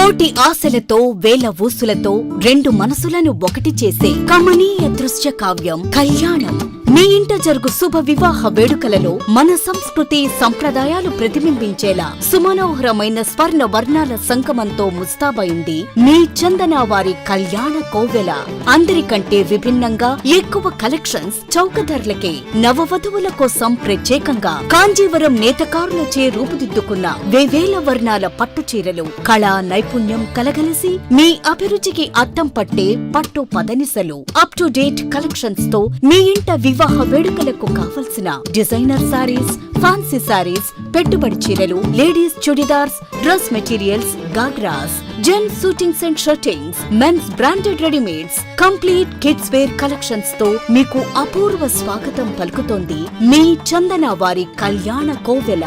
కోటి ఆశలతో వేల ఊసులతో రెండు మనసులను ఒకటి చేసే కమనీయ దృశ్య కావ్యం కళ్యాణం. మీ ఇంట జరుగు శుభ వివాహ వేడుకలలో మన సంస్కృతి సంప్రదాయాలు ప్రతిబింబించేలా సుమనోహరమైన స్వర్ణ వర్ణాల సంగమంతో ముస్తాబైంది మీ చందన వారి కళ్యాణ కోవెల. అందరికంటే విభిన్నంగా ఎక్కువ కలెక్షన్స్ చౌక ధరలకే నవవధువుల కోసం ప్రత్యేకంగా కాంజీవరం నేతకారులచే రూపుదిద్దుకున్న వేవేల వర్ణాల పట్టు చీరలు కళా నైపుణ్యం కలగలిసి మీ అభిరుచికి అద్దం పట్టే పట్టు పదనిసలు అప్ టు డేట్ కలెక్షన్స్ తో మీ ఇంట వివాహ వేడుకలకు కావలసిన డిజైనర్ సారీస్, ఫ్యాన్సీ సారీస్, పెట్టుబడి చీరలు, ladies chudidars, dress materials, ghagras, gents suitings and shirtings, men's branded readymades, complete kids wear collections తో మీకు అపూర్వ స్వాగతం పలుకుతోంది మీ చందన వారి కళ్యాణ కోవెల.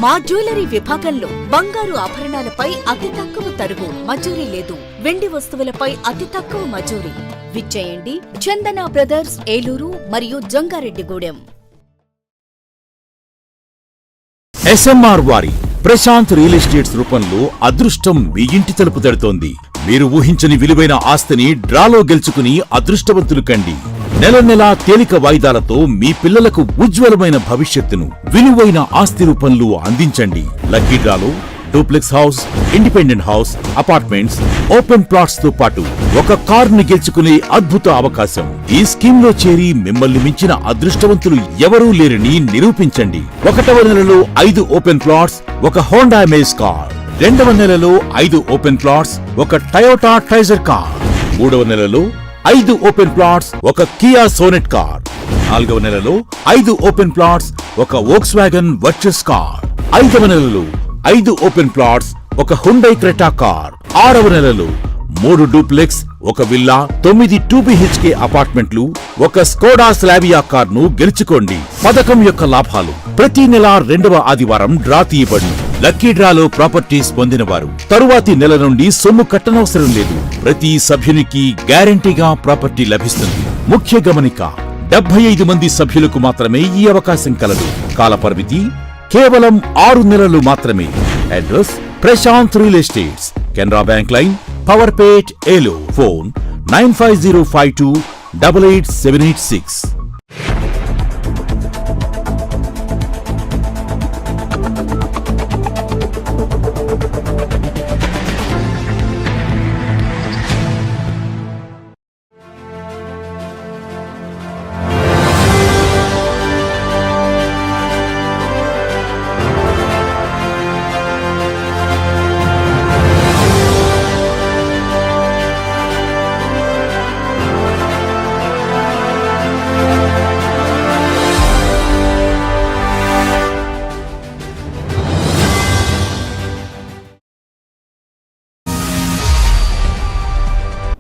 మా జ్యువెలరీ విభాగంలో బంగారు ఆభరణాలపై అతి తక్కువ తరుగు మజూరీ లేదు. వెండి వస్తువులపై అతి తక్కువ మజూరీ. విచ్చేయండి చందన బ్రదర్స్, ఏలూరు మరియు జంగారెడ్డిగూడెం. ఎస్ఎంఆర్ వారి ప్రశాంత్ రియల్ ఎస్టేట్స్ రూపంలో అదృష్టం మీ ఇంటి తలుపు తడుతోంది. మీరు ఊహించని విలువైన ఆస్తిని డ్రాలో గెలుచుకుని అదృష్టవంతులు కండి. నెల నెలా తేలిక వాయిదాలతో మీ పిల్లలకు ఉజ్వలమైన భవిష్యత్తును విలువైన ఆస్తి రూపంలో అందించండి. లక్కీ డ్రాలో duplex house, independent house, apartments, open plots తో పాటు ఒక కారుని గెలుచుకునే అద్భుత అవకాశం. ఈ స్కీమ్ లో చేరి మిమ్మల్ని మించిన అదృష్టవంతులు ఎవరూ లేరని నిరూపించండి. 1వ నెలలో 5 ఓపెన్ ప్లాట్స్, ఒక హోండా అమేజ్ కార్. 2వ నెలలో 5 ఓపెన్ ప్లాట్స్, ఒక టయోటా ట్రైజర్ కార్. 3వ నెలలో 5 ఓపెన్ ప్లాట్స్, ఒక కియా సోనెట్ కార్. 4వ నెలలో 5 ఓపెన్ ప్లాట్స్, ఒక వోక్స్వాగన్ వర్చస్ కార్. 5వ నెలలో 5 ఓపెన్ ప్లాట్స్, ఒక హుండై క్రెటా కార్. 6వ నెలలో 3 డూప్లెక్స్, ఒక విల్లా, 9 2BHK అపార్ట్మెంట్లు, ఒక స్కోడా స్లావియా కార్ ను గెలుచుకోండి. పథకం యొక్క లాభాలు: ప్రతి నెల 2వ ఆదివారం డ్రా తీయబడి లక్కీ డ్రాలో ప్రాపర్టీస్ పొందినవారు తరువాతి నెల నుండి సొమ్ము కట్టనవసరం లేదు. ప్రతి సభ్యునికి గ్యారంటీగా ప్రాపర్టీ లభిస్తుంది. ముఖ్య గమనిక: 75 మంది సభ్యులకు మాత్రమే ఈ అవకాశం కలదు. కాలపరిమితి కేవలం 6 నెలలు మాత్రమే. Address: Prashant real estates, Canara bank line, Powerpet, Eluru. Phone 9505288786.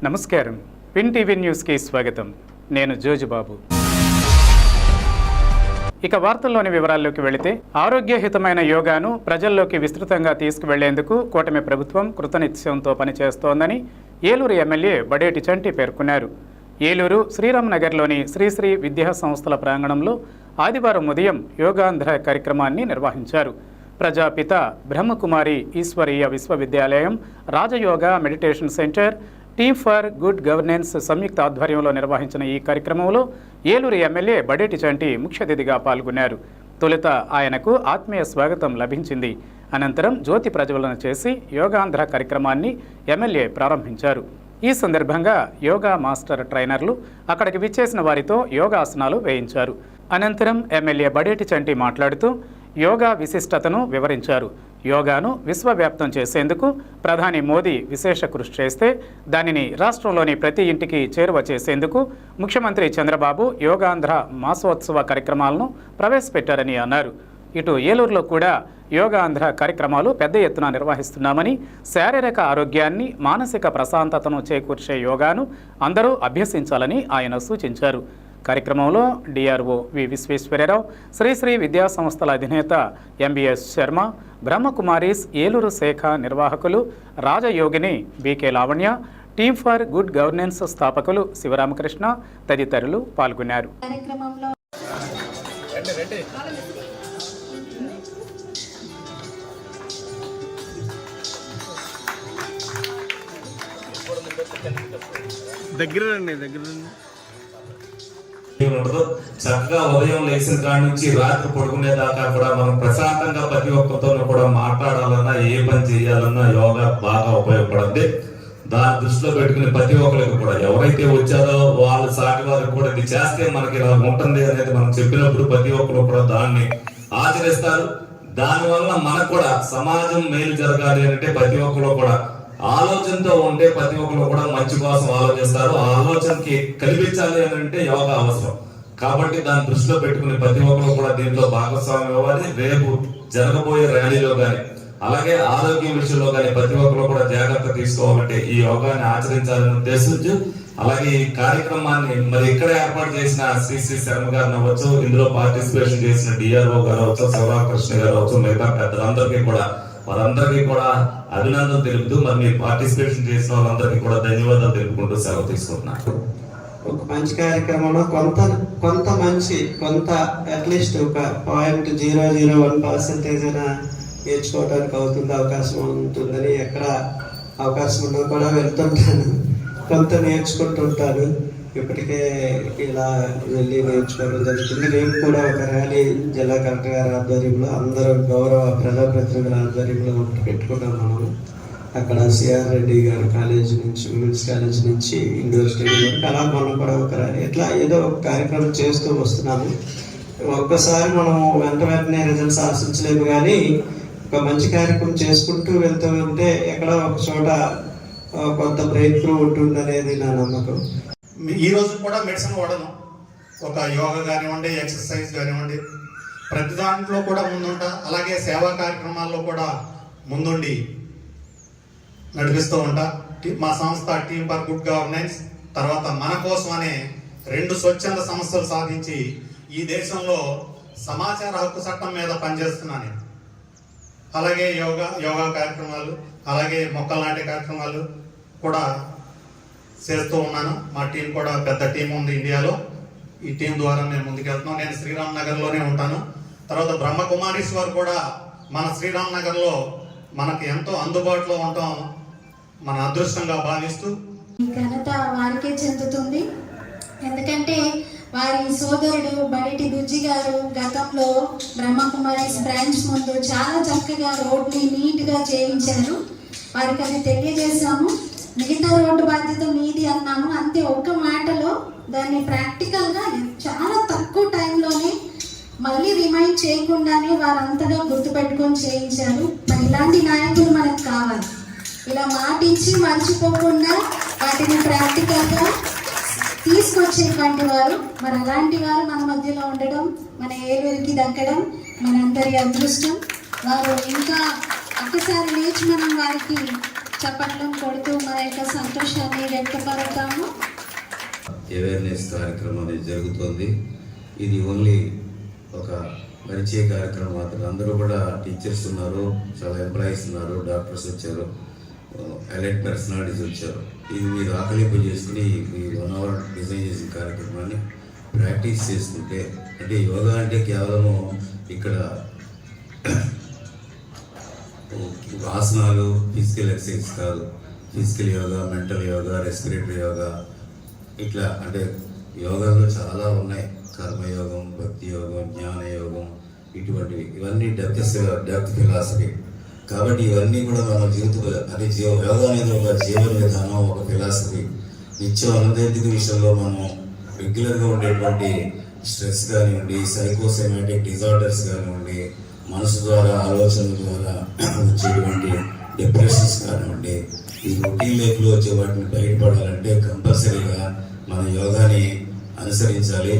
నమస్కారం. పిన్ టీవీ న్యూస్కి స్వాగతం. నేను జోజుబాబు. ఇక వార్తల్లోని వివరాల్లోకి వెళితే, ఆరోగ్యహితమైన యోగాను ప్రజల్లోకి విస్తృతంగా తీసుకువెళ్లేందుకు కూటమి ప్రభుత్వం కృతనిశ్చయంతో పనిచేస్తోందని ఏలూరు ఎమ్మెల్యే బడేటి చంటి పేర్కొన్నారు. ఏలూరు శ్రీరామ్నగర్లోని శ్రీశ్రీ విద్యా సంస్థల ప్రాంగణంలో ఆదివారం ఉదయం యోగాంధ్ర కార్యక్రమాన్ని నిర్వహించారు. ప్రజాపిత బ్రహ్మకుమారి ఈశ్వరీయ విశ్వవిద్యాలయం, Rajayoga meditation centre, team for good governance సంయుక్త ఆధ్వర్యంలో నిర్వహించిన ఈ కార్యక్రమంలో ఏలూరు ఎమ్మెల్యే బడేటి చంటి ముఖ్య అతిథిగా పాల్గొన్నారు. తొలుత ఆయనకు ఆత్మీయ స్వాగతం లభించింది. అనంతరం జ్యోతి ప్రజ్వలన చేసి యోగాంధ్ర కార్యక్రమాన్ని ఎమ్మెల్యే ప్రారంభించారు. ఈ సందర్భంగా యోగా మాస్టర్ ట్రైనర్లు అక్కడికి విచ్చేసిన వారితో యోగాసనాలు వేయించారు. అనంతరం ఎమ్మెల్యే బడేటి చంటి మాట్లాడుతూ యోగా విశిష్టతను వివరించారు. యోగాను విశ్వవ్యాప్తం చేసేందుకు ప్రధాని మోదీ విశేష కృషి చేస్తే దానిని రాష్ట్రంలోని ప్రతి ఇంటికి చేరువ చేసేందుకు ముఖ్యమంత్రి చంద్రబాబు యోగాంధ్ర మాసోత్సవ కార్యక్రమాలను ప్రవేశపెట్టారని అన్నారు. ఇటు ఏలూరులో కూడా యోగాంధ్ర కార్యక్రమాలు పెద్ద ఎత్తున నిర్వహిస్తున్నామని, శారీరక ఆరోగ్యాన్ని, మానసిక ప్రశాంతతను చేకూర్చే యోగాను అందరూ అభ్యసించాలని ఆయన సూచించారు. కార్యక్రమంలో డిఆర్ఓ వి విశ్వేశ్వరరావు, శ్రీశ్రీ విద్యా సంస్థల అధినేత ఎంబీఎస్ శర్మ, బ్రహ్మకుమారీస్ ఏలూరు శాఖ నిర్వాహకులు రాజయోగిని BK Lavanya, team for good governance స్థాపకులు శివరామకృష్ణ తదితరులు పాల్గొన్నారు. దగ్గర ఉండదు. చక్కగా ఉదయం లేచిన కాడి నుంచి రాత్రి పడుకునే దాకా కూడా మనం ప్రశాంతంగా ప్రతి ఒక్కరితో కూడా మాట్లాడాలన్నా ఏ పని చేయాలన్నా యోగా బాగా ఉపయోగపడుతుంది. దాన్ని దృష్టిలో పెట్టుకుని ప్రతి ఒక్కరికి కూడా ఎవరైతే వచ్చారో వాళ్ళ సాటి వారికి కూడా ఇది చేస్తే మనకి ఇలా ఉంటుంది అనేది మనం చెప్పినప్పుడు ప్రతి ఒక్కరు కూడా దాన్ని ఆచరిస్తారు. దానివల్ల మనకు కూడా సమాజం మేలు జరగాలి అంటే ప్రతి ఒక్కరు కూడా ఆలోచనతో ఉంటే ప్రతి ఒక్కరు కూడా మంచి కోసం ఆలోచిస్తారు. ఆ ఆలోచనకి కల్పించాలి అని అంటే యోగా అవసరం. కాబట్టి దాన్ని దృష్టిలో పెట్టుకుని ప్రతి ఒక్కరు కూడా దీంట్లో భాగస్వామ్యం అవ్వాలి. రేపు జరగబోయే ర్యాలీలో కానీ అలాగే ఆరోగ్యం విషయంలో కానీ ప్రతి ఒక్కరు కూడా జాగ్రత్త తీసుకోవాలంటే ఈ యోగాన్ని ఆచరించాలని ఉద్దేశించు. అలాగే ఈ కార్యక్రమాన్ని మరి ఇక్కడ ఏర్పాటు చేసిన శ్రీ శర్మ గారిని అవ్వచ్చు, ఇందులో పార్టిసిపేషన్ చేసిన డిఆర్ఓ గారు అవ్వచ్చు, శివరామకృష్ణ గారు అవ్వచ్చు, మిగతా పెద్దలందరికీ కూడా వారందరికీ కూడా అభినందనలు తెలుపుతూ మరి మీరు పార్టిసిపేషన్ చేసిన వాళ్ళందరికీ కూడా ధన్యవాదాలు తెలుపుకుంటూ సెలవు తీసుకుంటున్నారు. ఒక మంచి కార్యక్రమంలో కొంత అట్లీస్ట్ ఒక 0.001% నేర్చుకోవడానికి అవకాశం ఉంటుందని ఎక్కడ అవకాశం ఉన్నా కూడా వెళ్తుంటాను. కొంత నేర్చుకుంటుంటాను. ఇప్పటికే ఇలా వెళ్ళి నేర్చుకోవడం జరుగుతుంది. రేపు కూడా ఒక ర్యాలీ జిల్లా కలెక్టర్ గారి ఆధ్వర్యంలో అందరూ గౌరవ ప్రజాప్రతినిధుల ఆధ్వర్యంలో పెట్టుకున్నాం. మనం అక్కడ సిఆర్ రెడ్డి గారి కాలేజ్ నుంచి, ఉమెన్స్ కాలేజ్ నుంచి ఇండోర్ స్టేడియం వరకు అలా మనం కూడా ఒక ఇట్లా ఏదో ఒక కార్యక్రమం చేస్తూ వస్తున్నాము. ఒక్కసారి మనం వెంటనే రిజల్ట్స్ ఆశించలేము, కానీ ఒక మంచి కార్యక్రమం చేసుకుంటూ వెళ్తూ ఉంటే ఎక్కడ ఒక చోట కొంత బ్రేక్ త్రూ ఉంటుంది అనేది నా నమ్మకం. ఈ రోజు కూడా మెడిసిన్ వాడను. ఒక యోగా కానివ్వండి, ఎక్సర్సైజ్ కానివ్వండి, ప్రతి దాంట్లో కూడా ముందుంటా. అలాగే సేవా కార్యక్రమాల్లో కూడా ముందుండి నడిపిస్తూ ఉంటా. మా సంస్థ టీమ్ ఫర్ గుడ్ గవర్నెన్స్, తర్వాత మన కోసం అనే 2 స్వచ్ఛంద సంస్థలు సాధించి ఈ దేశంలో సమాచార హక్కు చట్టం మీద పనిచేస్తున్నాను నేను. అలాగే యోగా కార్యక్రమాలు, అలాగే మొక్కలు నాటే కార్యక్రమాలు కూడా చేస్తూ ఉన్నాను. మా టీం కూడా పెద్ద టీం ఉంది ఇండియాలో. ఈ టీం ద్వారా నేను ముందుకెళ్తున్నాను. నేను శ్రీరామ్ నగర్లోనే ఉంటాను. తర్వాత బ్రహ్మకుమారీశ్వర్ కూడా మన శ్రీరామ్ నగర్లో మనకి ఎంతో అందుబాటులో ఉండటం మన అదృష్టంగా భావిస్తూ ఘనత వారికే చెందుతుంది. ఎందుకంటే వారి సోదరుడు బడిటి బుజ్జి గారు గతంలో బ్రహ్మకుమారీస్ బ్రాంచ్ ముందు చాలా చక్కగా రోడ్ని నీట్గా చేయించారు. వారికి అది తెలియజేశాము. మిగతా రోడ్డు బాధ్యత మీది అన్నాము. అంతే, ఒక్క మాటలో దాన్ని ప్రాక్టికల్గా చాలా తక్కువ టైంలోనే మళ్ళీ రిమైండ్ చేయకుండానే వారంతగా గుర్తుపెట్టుకొని చేయించారు. మరి ఇలాంటి నాయకులు మనకు కావాలి. ఇలా మాట ఇచ్చి మర్చిపోకుండా వాటిని ప్రాక్టికల్గా తీసుకొచ్చేటువంటి వారు. మరి అలాంటి వారు మన మధ్యలో ఉండడం, మన ఏలూరికి దక్కడం మనందరి అదృష్టం. వారు ఇంకా ఒక్కసారి లేచి మనం వారికి చప్పట్లం కొడుతూ మన యొక్క సంతోషాన్ని వ్యక్తపడతాము. అవేర్నెస్ కార్యక్రమం అనేది జరుగుతుంది. ఇది ఓన్లీ ఒక పరిచయ కార్యక్రమం మాత్రం. అందరూ కూడా టీచర్స్ ఉన్నారు, చాలా ఎంప్లాయీస్ ఉన్నారు, డాక్టర్స్ వచ్చారు, ఎలైట్ పర్సనాలిటీస్ వచ్చారు. ఇది మీరు ఆకలింపు చేసుకుని ఈ 1 hour డిజైన్ చేసిన కార్యక్రమాన్ని ప్రాక్టీస్ చేసుకుంటే, అంటే యోగా అంటే కేవలము ఇక్కడ ఆసనాలు, ఫిజికల్ ఎక్సర్సైజ్ కాదు. Physical yoga, mental yoga, respiratory yoga, ఇట్లా అంటే యోగాలో చాలా ఉన్నాయి. కర్మయోగం, భక్తి యోగం, జ్ఞాన యోగం, ఇటువంటివి ఇవన్నీ డెప్త్ ఫిలాసఫీ. కాబట్టి ఇవన్నీ కూడా మన అంటే యోగా అనేది ఒక జీవన విధానం, ఒక ఫిలాసఫీ. నిత్యం అనుదైతిక విషయంలో మనం రెగ్యులర్గా ఉండేటువంటి స్ట్రెస్ కానివ్వండి, సైకోసైమాటిక్ డిజార్డర్స్ కానివ్వండి, మనసు ద్వారా ఆలోచనల ద్వారా వచ్చేటువంటి డిప్రెషన్స్ కానివ్వండి, ఈ రొటీన్ లైఫ్లో వచ్చే వాటిని బయటపడాలంటే కంపల్సరీగా మన యోగాని అనుసరించాలి.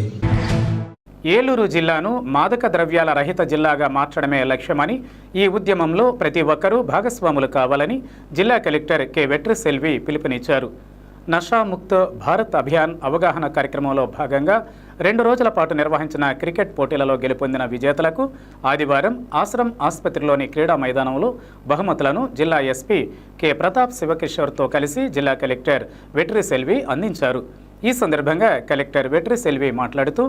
ఏలూరు జిల్లాను మాదక ద్రవ్యాల రహిత జిల్లాగా మార్చడమే లక్ష్యమని, ఈ ఉద్యమంలో ప్రతి ఒక్కరూ భాగస్వాములు కావాలని జిల్లా కలెక్టర్ కె వెట్రిసెల్వి పిలుపునిచ్చారు. నషాముక్త్ భారత్ అభియాన్ అవగాహన కార్యక్రమంలో భాగంగా 2 రోజుల పాటు నిర్వహించిన క్రికెట్ పోటీలలో గెలుపొందిన విజేతలకు ఆదివారం ఆశ్రమ్ ఆసుపత్రిలోని క్రీడా మైదానంలో బహుమతులను జిల్లా ఎస్పీ కె ప్రతాప్ శివకిషోర్తో కలిసి జిల్లా కలెక్టర్ వెట్రిసెల్వి అందించారు. ఈ సందర్భంగా కలెక్టర్ వెట్రిసెల్వి మాట్లాడుతూ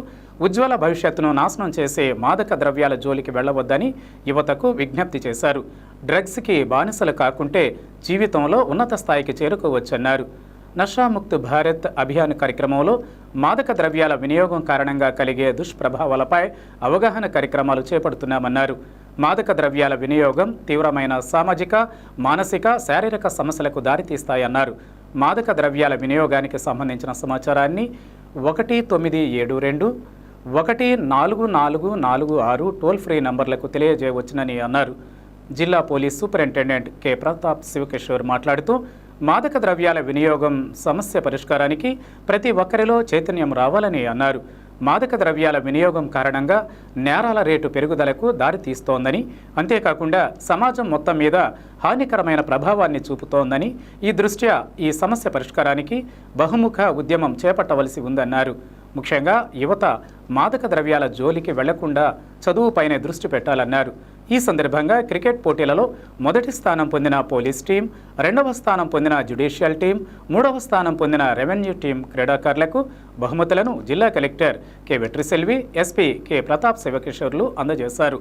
ఉజ్వల భవిష్యత్తును నాశనం చేసే మాదక ద్రవ్యాల జోలికి వెళ్లవద్దని యువతకు విజ్ఞప్తి చేశారు. డ్రగ్స్కి బానిసలు కాకుంటే జీవితంలో ఉన్నత స్థాయికి చేరుకోవచ్చన్నారు. నషాముక్త్ భారత్ అభియాన్ కార్యక్రమంలో మాదక ద్రవ్యాల వినియోగం కారణంగా కలిగే దుష్ప్రభావాలపై అవగాహన కార్యక్రమాలు చేపడుతున్నామన్నారు. మాదక ద్రవ్యాల వినియోగం తీవ్రమైన సామాజిక, మానసిక, శారీరక సమస్యలకు దారితీస్తాయన్నారు. మాదక ద్రవ్యాల వినియోగానికి సంబంధించిన సమాచారాన్ని 1972 14446 టోల్ ఫ్రీ నంబర్లకు తెలియజేయవచ్చునని అన్నారు. జిల్లా police superintendent K Pratap Shiva Kishore మాట్లాడుతూ మాదక ద్రవ్యాల వినియోగం సమస్య పరిష్కారానికి ప్రతి ఒక్కరిలో చైతన్యం రావాలని అన్నారు. మాదక ద్రవ్యాల వినియోగం కారణంగా నేరాల రేటు పెరుగుదలకు దారితీస్తోందని, అంతేకాకుండా సమాజం మొత్తం మీద హానికరమైన ప్రభావాన్ని చూపుతోందని, ఈ దృష్ట్యా ఈ సమస్య పరిష్కారానికి బహుముఖ ఉద్యమం చేపట్టవలసి ఉందన్నారు. ముఖ్యంగా యువత మాదక ద్రవ్యాల జోలికి వెళ్లకుండా చదువుపైనే దృష్టి పెట్టాలన్నారు. ఈ సందర్భంగా క్రికెట్ పోటీలలో మొదటి స్థానం పొందిన పోలీస్ టీం, 2వ స్థానం పొందిన జ్యుడిషియల్ టీం, 3వ స్థానం పొందిన రెవెన్యూ టీం క్రీడాకారులకు బహుమతులను జిల్లా collector K Vetriselvi, SP K Pratap శివకిషోర్లు అందజేశారు.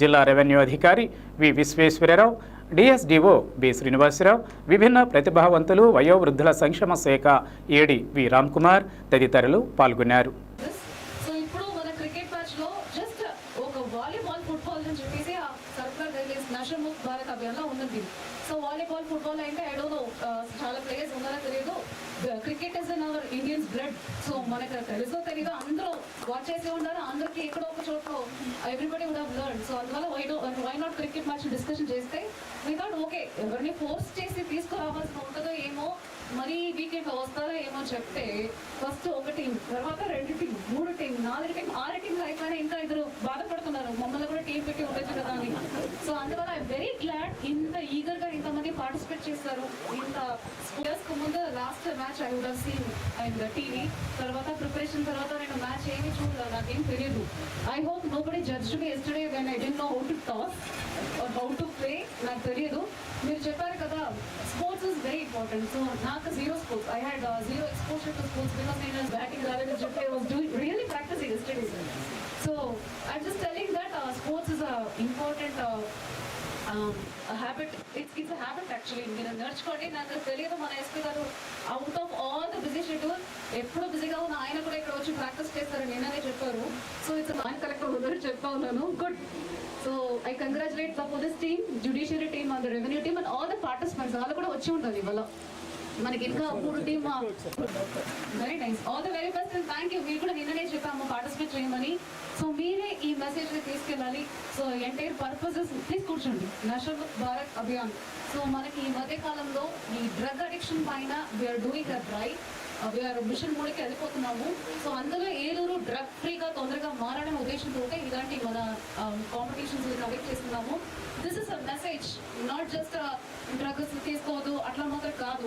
జిల్లా రెవెన్యూ అధికారి V Visweswararao, DSDO B Srinivasarao, విభిన్న ప్రతిభావంతులు, వయోవృద్ధుల సంక్షేమ శాఖ ఏడి వి రామ్కుమార్ తదితరులు పాల్గొన్నారు. సో ఇప్పుడు మన క్రికెట్ మ్యాచ్ లో జస్ట్ ఒక వాలీబాల్, ఫుట్బాల్ అని చెప్పేసి ఆ సర్కులర్ రిలీజ్ నషాముక్త్ భారత్ అభియాన్ లో ఉన్నది. సో వాలీబాల్, ఫుట్బాల్ అంటే ఐ డోంట్ నో చాలా ప్లేయర్స్ ఉన్నారో తెలియదు. Cricket is in our Indians blood. So మనకు తెలుసో తెలీదు, అందరూ వాచ్ చేసి ఉన్నారు. అందరికీ ఎక్కడో ఒక చోట్ల everybody would have learn. So అందువల్ల why not cricket match discussion చేస్తే వీ థాట్ ఓకే, ఎవరిని ఫోర్స్ చేసి తీసుకురావాల్సి ఉంటుందో ఏమో, మరీ వీకెండ్ వస్తారో ఏమో చెప్తే ఫస్ట్ ఒక టీం, తర్వాత 2 టీం, 3 టీం, 4 టీం, 6 టీంలు అయిపోయినా ఇంకా ఇద్దరు బాధపడుతున్నారు, మమ్మల్ని కూడా టీం పెట్టి ఉండొచ్చు కదా అని. సో అందువల్ల ఐ వెరీ గ్లాడ్ ఇంత ఈగర్గా ఇంతమంది పార్టిసిపేట్ చేస్తారు. ఇంత ఇయర్స్కు ముందు last match I would have seen and TV, తర్వాత ప్రిపరేషన్ తర్వాత నేను మ్యాచ్ ఏమి చూడలేదు, నాకేం తెలియదు. I hope nobody judged me yesterday when I don't know how to toss or how to play. నాకు తెలియదు. మీరు చెప్పారు కదా sports is very important. So నాకు zero sports, I had zero exposure to sports because నేను batting రాలేదని చెప్పి I was doing really practicing yesterday. So I'm just telling that sports is a important habit. It's a habit actually. మీరు నడుచుకోండి. నాకు తెలియదు మన SP గారు out of all the busy schedule ఎప్పుడు బిజీగా ఉన్న ఆయన కూడా ఇక్కడ వచ్చి ప్రాక్టీస్ చేస్తారని నిన్ననే చెప్పారు. సో ఇట్స్ జాయింట్ కలెక్టర్ అందరూ చెప్తా ఉన్నాను. Good. So I congratulate the police team, judiciary team and the revenue team and all the participants. వాళ్ళు కూడా వచ్చి ఉంటుంది ఇవాళ. మనకి ఇంకా 3 team. Very nice. All the very best and thank you. మీరు కూడా నిన్ననే చెప్పాము పార్టిసిపేట్ చేయమని. సో మీరే ఈ మెసేజ్ని తీసుకెళ్ళాలి. సో ఎంటైర్ పర్పసెస్ ప్లీజ్ కూర్చోండి. నషాముక్త్ భారత్ అభియాన్. సో మనకి ఈ మధ్య కాలంలో ఈ డ్రగ్ అడిక్షన్ పైన we are doing a drive. We are mission 3కి వెళ్ళిపోతున్నాము. సో అందులో ఏలూరు డ్రగ్ ఫ్రీగా తొందరగా మారడం ఉద్దేశంతో ఇలాంటి మన కాంపిటీషన్స్ కండక్ట్ చేస్తున్నాము. This is a message, not just drugs తీసుకోవద్దు అట్లా మాత్రం కాదు.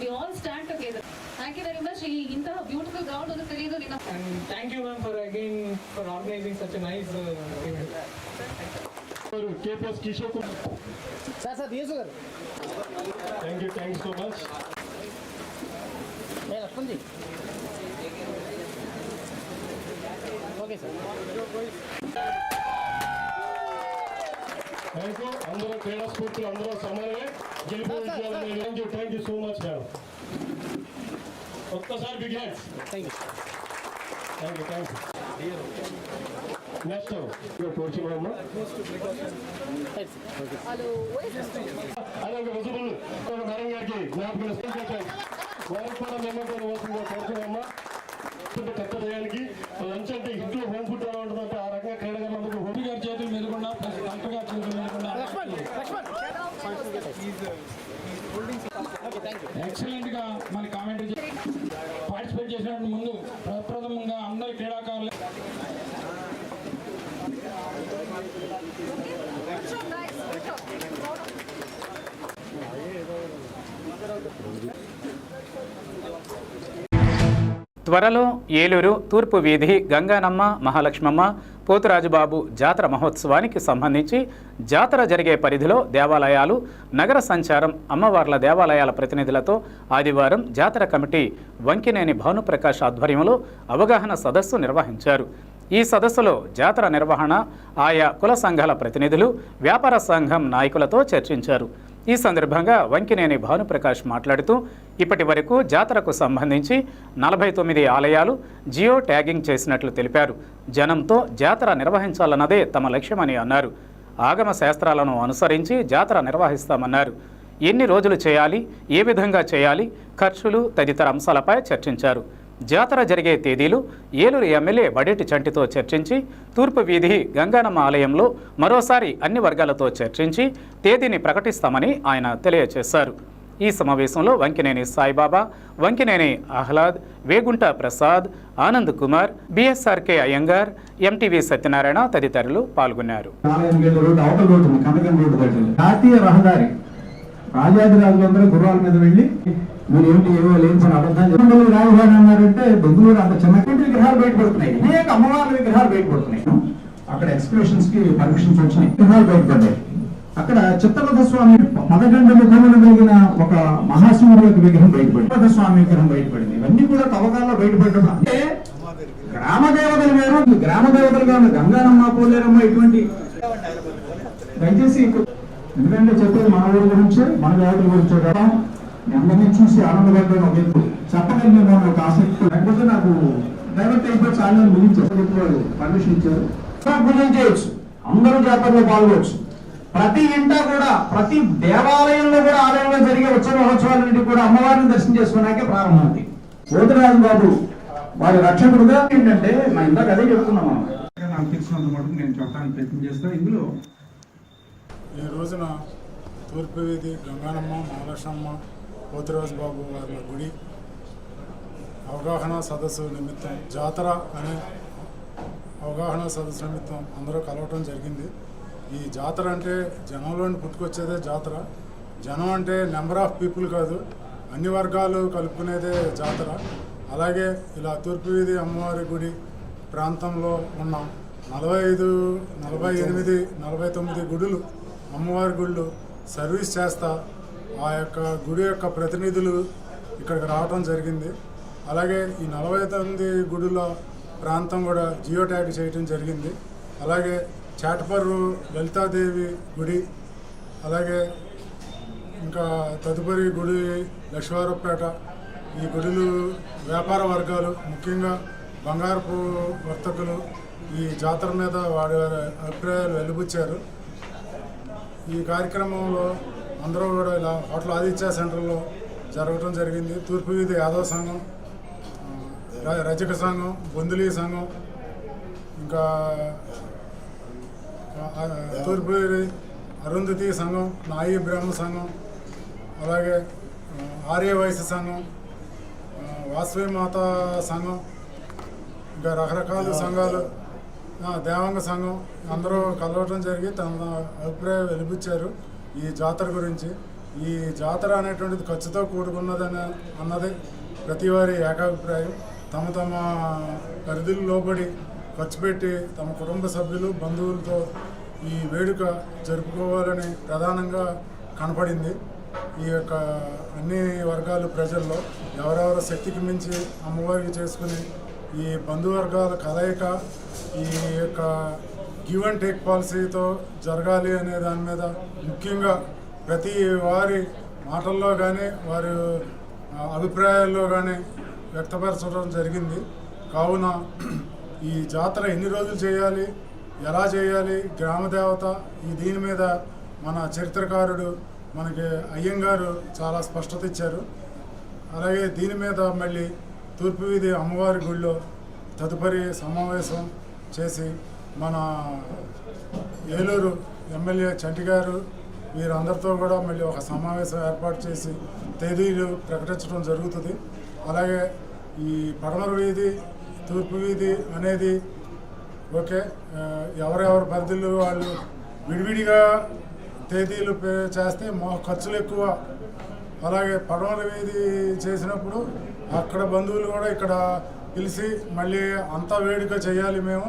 We all stand together. Thank you very much. ఇంత బ్యూటిఫుల్ గ్రౌండ్ ఉందో తెలియదు. And thank you ma'am for organizing such a nice event. KPS Kishore Kumar. Sir, yes sir. Thank you so much. Hey, Lakshman ji. Okay sir. Thank you. అందరూ క్రీడా స్ఫూర్తిలో అందరూ సమానమే గెలిపించాలని. Thank you so much madam. ఒక్కసారి big hands. Thank you. Next కోరుచున్నామా అలాగే visible madam గారికి జ్ఞాపకం వారికి కూడా మేము వస్తుందో కోరుచున్నామా. కొత్త దయానికి లంచ్ అంటే ఇంట్లో హోమ్ ఫుడ్ ఎలా ఉంటుందంటే ఆ రకంగా క్రీడగాళ్ళందరూ హోమ్ గారి చేతులు మెరుగున్నా కలెక్టర్ గారి చేతులు మెరుగున్నా ఎక్సలెంట్ గా మన కామెంట్ పార్టిసిపేట్ చేసినట్టు ముందు ప్రప్రథమంగా అందరి క్రీడాకారులు త్వరలో ఏలూరు తూర్పు వీధి గంగానమ్మ, మహాలక్ష్మమ్మ, పోతురాజుబాబు జాతర మహోత్సవానికి సంబంధించి జాతర జరిగే పరిధిలో దేవాలయాలు, నగర సంచారం, అమ్మవార్ల దేవాలయాల ప్రతినిధులతో ఆదివారం జాతర కమిటీ వంకినేని భానుప్రకాష్ ఆధ్వర్యంలో అవగాహన సదస్సు నిర్వహించారు. ఈ సదస్సులో జాతర నిర్వహణ, ఆయా కుల సంఘాల ప్రతినిధులు, వ్యాపార సంఘం నాయకులతో చర్చించారు. ఈ సందర్భంగా వంకినేని భానుప్రకాష్ మాట్లాడుతూ ఇప్పటి వరకు జాతరకు సంబంధించి 49 ఆలయాలు జియో ట్యాగింగ్ చేసినట్లు తెలిపారు. జనంతో జాతర నిర్వహించాలన్నదే తమ లక్ష్యమని అన్నారు. ఆగమ శాస్త్రాలను అనుసరించి జాతర నిర్వహిస్తామన్నారు. ఎన్ని రోజులు చేయాలి, ఏ విధంగా చేయాలి, ఖర్చులు తదితర అంశాలపై చర్చించారు. జాతర జరిగే తేదీలు ఏలూరు ఎమ్మెల్యే బడేటి చంటితో చర్చించి తూర్పు వీధి గంగానమ్మ ఆలయంలో మరోసారి అన్ని వర్గాలతో చర్చించి తేదీని ప్రకటిస్తామని ఆయన తెలియజేశారు. ఈ సమావేశంలో వంకినేని సాయిబాబా, వంకినేని ఆహ్లాద్, వేగుంట ప్రసాద్, ఆనంద్ కుమార్, బిఎస్ఆర్కే అయ్యంగార్, ఎంటీవీ సత్యనారాయణ తదితరులు పాల్గొన్నారు. జాతీయ రహదారి రాజాదిరాజులందరూ గుర్రాల మీద వెళ్ళి మీరు ఏంటి ఏవో లేని పని అబద్ధాలు రాజధాని అన్నారంటే బెంగళూరు అంత చిన్న విగ్రహాలు బయటపడుతున్నాయి, అనేక అమ్మవార్ల విగ్రహాలు బయటపడుతున్నాయి. అక్కడ ఎక్స్ప్రెషన్స్ కి పర్మిషన్స్ వచ్చినాయి, విగ్రహాలు బయటపడ్డాయి. అక్కడ చిత్తరథ స్వామి 11 ముఖములు కలిగిన ఒక మహాశివుడి యొక్క విగ్రహం బయటపడింది, స్వామి విగ్రహం బయటపడింది. ఇవన్నీ కూడా తవ్వకాల్లో బయటపడడం అంటే గ్రామ దేవతలు వేరు, గ్రామ దేవతలుగా ఉన్న గంగానమ్మ, పోలేరమ్మ ఇటువంటి దయచేసి ఎందుకంటే చెప్పేది మన ఊరి గురించి, మన దేవతల గురించి కదా. అందరినీ చూసి ఆనందపడ్డాను. ఒక ఎత్తు చెప్పగలిగిన ఒక ఆసక్తి, లేకపోతే నాకు డైవర్ట్ అయిపోయి చాలా ముగించారు, పర్మిషన్ ఇచ్చారు. పూజలు చేయొచ్చు, అందరూ జాతరలో పాల్గొచ్చు. ప్రతి ఇంట కూడా, ప్రతి దేవాలయంలో కూడా, ఆలయంలో జరిగే ఉత్సవ మహోత్సవాలన్నింటి కూడా అమ్మవారిని దర్శనం చేసుకున్నాకే ప్రారంభమైంది. పోతురాజు బాబు వారి రక్షకుడుగా ఏంటంటే మా ఇందాక అదే చెప్తున్నాం. మనం నాకు తెలిసినంత మటుకు నేను చెప్పడానికి ప్రయత్నం చేస్తాను. ఇందులో ఈ రోజున తూర్పు వీధి గంగానమ్మ, మహాలక్ష్మమ్మ, పోతురాజు బాబు వారి గుడి అవగాహన సదస్సు నిమిత్తం, జాతర అనే అవగాహన సదస్సు నిమిత్తం అందరూ కలవటం జరిగింది. ఈ జాతర అంటే జనంలోని పుట్టుకొచ్చేదే జాతర. జనం అంటే నెంబర్ ఆఫ్ పీపుల్ కాదు, అన్ని వర్గాలు కలుపుకునేదే జాతర. అలాగే ఇలా తూర్పు వీధి అమ్మవారి గుడి ప్రాంతంలో ఉన్న 45, 48, 49 గుడులు, అమ్మవారి గుళ్ళు సర్వీస్ చేస్తా ఆ యొక్క గుడి యొక్క ప్రతినిధులు ఇక్కడికి రావడం జరిగింది. అలాగే ఈ 49 గుడుల ప్రాంతం కూడా జియో ట్యాగ్ చేయడం జరిగింది. అలాగే చాటపర్రు లలితాదేవి గుడి, అలాగే ఇంకా తదుపరి గుడి లక్ష్మీవారపేట, ఈ గుడులు వ్యాపార వర్గాలు, ముఖ్యంగా బంగారపు వర్తకులు ఈ జాతర మీద వారి అభిప్రాయాలు వెలుబుచ్చారు. ఈ కార్యక్రమంలో అందరూ కూడా ఇలా హోటల్ ఆదిత్య సెంటర్లో జరగడం జరిగింది. తూర్పు వీధి యాదవ సంఘం, రజక సంఘం, బొందులీ సంఘం, ఇంకా తూర్పు వీధి అరుంధతి సంఘం, నాయి బ్రహ్మ సంఘం, అలాగే ఆర్యవైశ్య సంఘం, వాసవి మాతా సంఘం, ఇంకా రకరకాల సంఘాలు, దేవాంగ సంఘం అందరూ కలవటం జరిగి తమ అభిప్రాయం వెలిపించారు ఈ జాతర గురించి. ఈ జాతర అనేటువంటిది ఖర్చుతో కూడుకున్నదని అన్నది ప్రతి వారి ఏకాభిప్రాయం. తమ తమ పరిధులు లోబడి ఖర్చు పెట్టి తమ కుటుంబ సభ్యులు, బంధువులతో ఈ వేడుక జరుపుకోవాలని ప్రధానంగా కనపడింది. ఈ యొక్క అన్ని వర్గాలు ప్రజల్లో ఎవరెవరు శక్తికి మించి అమ్మవారికి చేసుకుని ఈ బంధువర్గాల కలయిక, ఈ యొక్క గివ్ అండ్ టేక్ పాలసీతో జరగాలి అనే దాని మీద ముఖ్యంగా ప్రతి వారి మాటల్లో కానీ వారి అభిప్రాయాల్లో కానీ వ్యక్తపరచడం జరిగింది. కావున ఈ జాతర ఎన్ని రోజులు చేయాలి, ఎలా చేయాలి, గ్రామదేవత ఈ దీని మీద మన చరిత్రకారుడు మనకి అయ్యంగారు చాలా స్పష్టత ఇచ్చారు. అలాగే దీని మీద మళ్ళీ తూర్పు వీధి అమ్మవారి గుడిలో తదుపరి సమావేశం చేసి మన ఏలూరు ఎమ్మెల్యే చంటి గారు వీరందరితో కూడా మళ్ళీ ఒక సమావేశం ఏర్పాటు చేసి తేదీలు ప్రకటించడం జరుగుతుంది. అలాగే ఈ పడమర వీధి, తూర్పు వీధి అనేది ఓకే, ఎవరెవరి పరిధులు వాళ్ళు విడివిడిగా తేదీలు చేస్తే ఖర్చులు ఎక్కువ. అలాగే పడమర వీధి చేసినప్పుడు అక్కడ బంధువులు కూడా ఇక్కడ పిలిచి మళ్ళీ అంతా వేడుక చేయాలి మేము.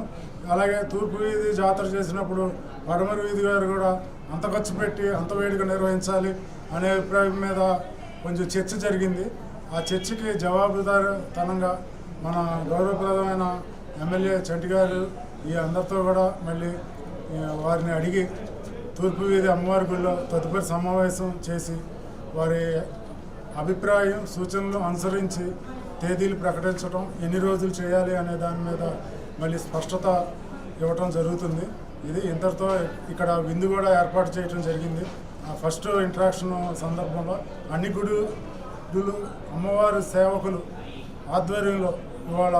అలాగే తూర్పు వీధి జాతర చేసినప్పుడు పడమర వీధి గారు కూడా అంత ఖర్చు పెట్టి అంత వేడుక నిర్వహించాలి అనే అభిప్రాయం మీద కొంచెం చర్చ జరిగింది. ఆ చర్చకి జవాబుదారితనంగా మన గౌరవప్రదమైన ఎమ్మెల్యే చంటి గారు ఈ అందరితో కూడా మళ్ళీ వారిని అడిగి తూర్పు వీధి అమ్మవారి గుడిలో తదుపరి సమావేశం చేసి వారి అభిప్రాయం సూచనలు అనుసరించి తేదీలు ప్రకటించడం, ఎన్ని రోజులు చేయాలి అనే దాని మీద మళ్ళీ స్పష్టత ఇవ్వటం జరుగుతుంది. ఇది ఇంతటితో ఇక్కడ విందు కూడా ఏర్పాటు చేయడం జరిగింది. ఫస్ట్ ఇంట్రాక్షన్ సందర్భంలో అన్ని గుడులు అమ్మవారి సేవకులు ఆధ్వర్యంలో ఇవాళ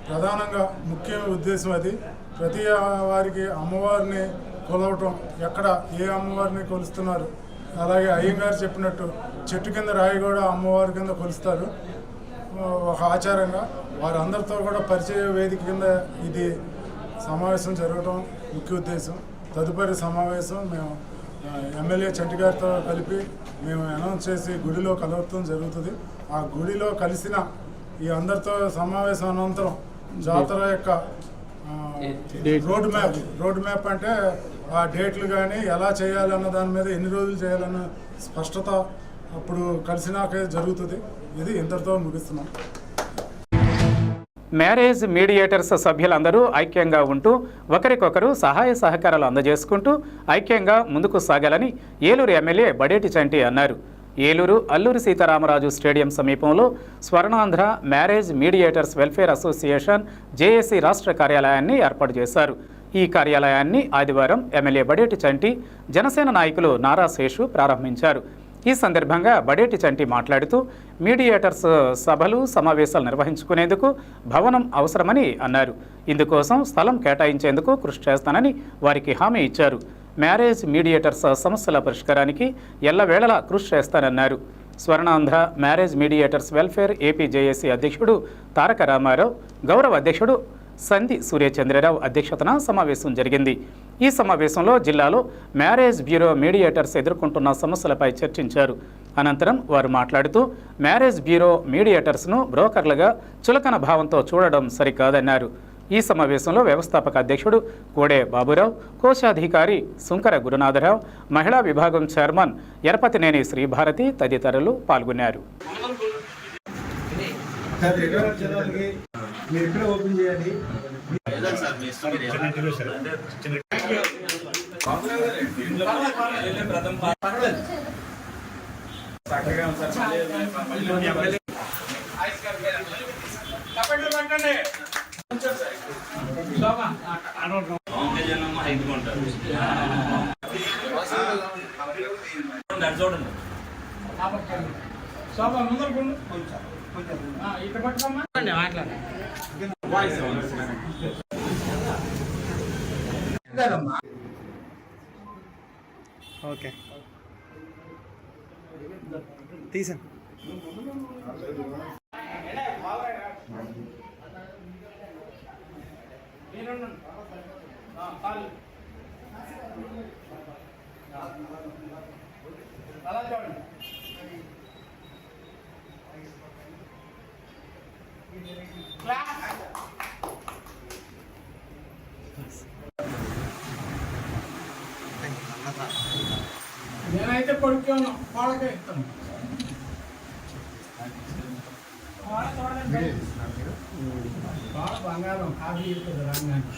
ప్రధానంగా ముఖ్య ఉద్దేశం అది. ప్రతి వారికి అమ్మవారిని కొలవటం, ఎక్కడ ఏ అమ్మవారిని కొలుస్తున్నారు, అలాగే అయ్యంగారు చెప్పినట్టు చెట్టు కింద రాయి కూడా అమ్మవారి కింద కొలుస్తారు ఒక ఆచారంగా. వారందరితో కూడా పరిచయ వేదిక కింద ఇది సమావేశం జరగడం ముఖ్య ఉద్దేశం. తదుపరి సమావేశం మేము ఎమ్మెల్యే చంటి గారితో కలిపి మేము అనౌన్స్ చేసి గుడిలో కలవటం జరుగుతుంది. ఆ గుడిలో కలిసిన ఈ అందరితో సమావేశం అనంతరం జాతర యొక్క రోడ్ మ్యాప్ అంటే ఆ డేట్లు కానీ ఎలా చేయాలన్న దాని మీద ఎన్ని రోజులు చేయాలన్న స్పష్టత అప్పుడు కలిసినాకే జరుగుతుంది. ఇది ఇంతటితో ముగిస్తున్నాం. మ్యారేజ్ మీడియేటర్స్ సభ్యులందరూ ఐక్యంగా ఉంటూ ఒకరికొకరు సహాయ సహకారాలు అందజేసుకుంటూ ఐక్యంగా ముందుకు సాగాలని ఏలూరు ఎమ్మెల్యే బడేటి చంటి అన్నారు. ఏలూరు అల్లూరి సీతారామరాజు స్టేడియం సమీపంలో Swarnandhra marriage mediators welfare association JAC రాష్ట్ర కార్యాలయాన్ని ఏర్పాటు చేశారు. ఈ కార్యాలయాన్ని ఆదివారం ఎమ్మెల్యే బడేటి చంటి, జనసేన నాయకులు నారా శేషు ప్రారంభించారు. ఈ సందర్భంగా బడేటి చంటి మాట్లాడుతూ మీడియేటర్స్ సభలు సమావేశాలు నిర్వహించుకునేందుకు భవనం అవసరమని అన్నారు. ఇందుకోసం స్థలం కేటాయించేందుకు కృషి చేస్తానని వారికి హామీ ఇచ్చారు. మ్యారేజ్ మీడియేటర్స్ సమస్యల పరిష్కారానికి ఎల్లవేళలా కృషి చేస్తానన్నారు. Swarnandhra marriage mediators welfare AP JAC అధ్యక్షుడు తారక రామారావు, గౌరవ అధ్యక్షుడు సంధి సూర్యచంద్రరావు అధ్యక్షతన సమావేశం జరిగింది. ఈ సమావేశంలో జిల్లాలో మ్యారేజ్ బ్యూరో మీడియేటర్స్ ఎదుర్కొంటున్న సమస్యలపై చర్చించారు. అనంతరం వారు మాట్లాడుతూ మ్యారేజ్ బ్యూరో మీడియేటర్స్ను బ్రోకర్లుగా చులకన భావంతో చూడడం సరికాదన్నారు. ఈ సమావేశంలో వ్యవస్థాపక అధ్యక్షుడు కోడే బాబురావు, కోశాధికారి సుంకర గురునాథరావు, మహిళా విభాగం చైర్మన్ ఎరపతినేని శ్రీభారతి తదితరులు పాల్గొన్నారు. ఓకే తీసాను. నేనైతే కొడుకున్నా వాళ్ళకే ఇస్తాను. బాగా బంగారం కాఫీ ఇస్తుంది రంగాన్ని.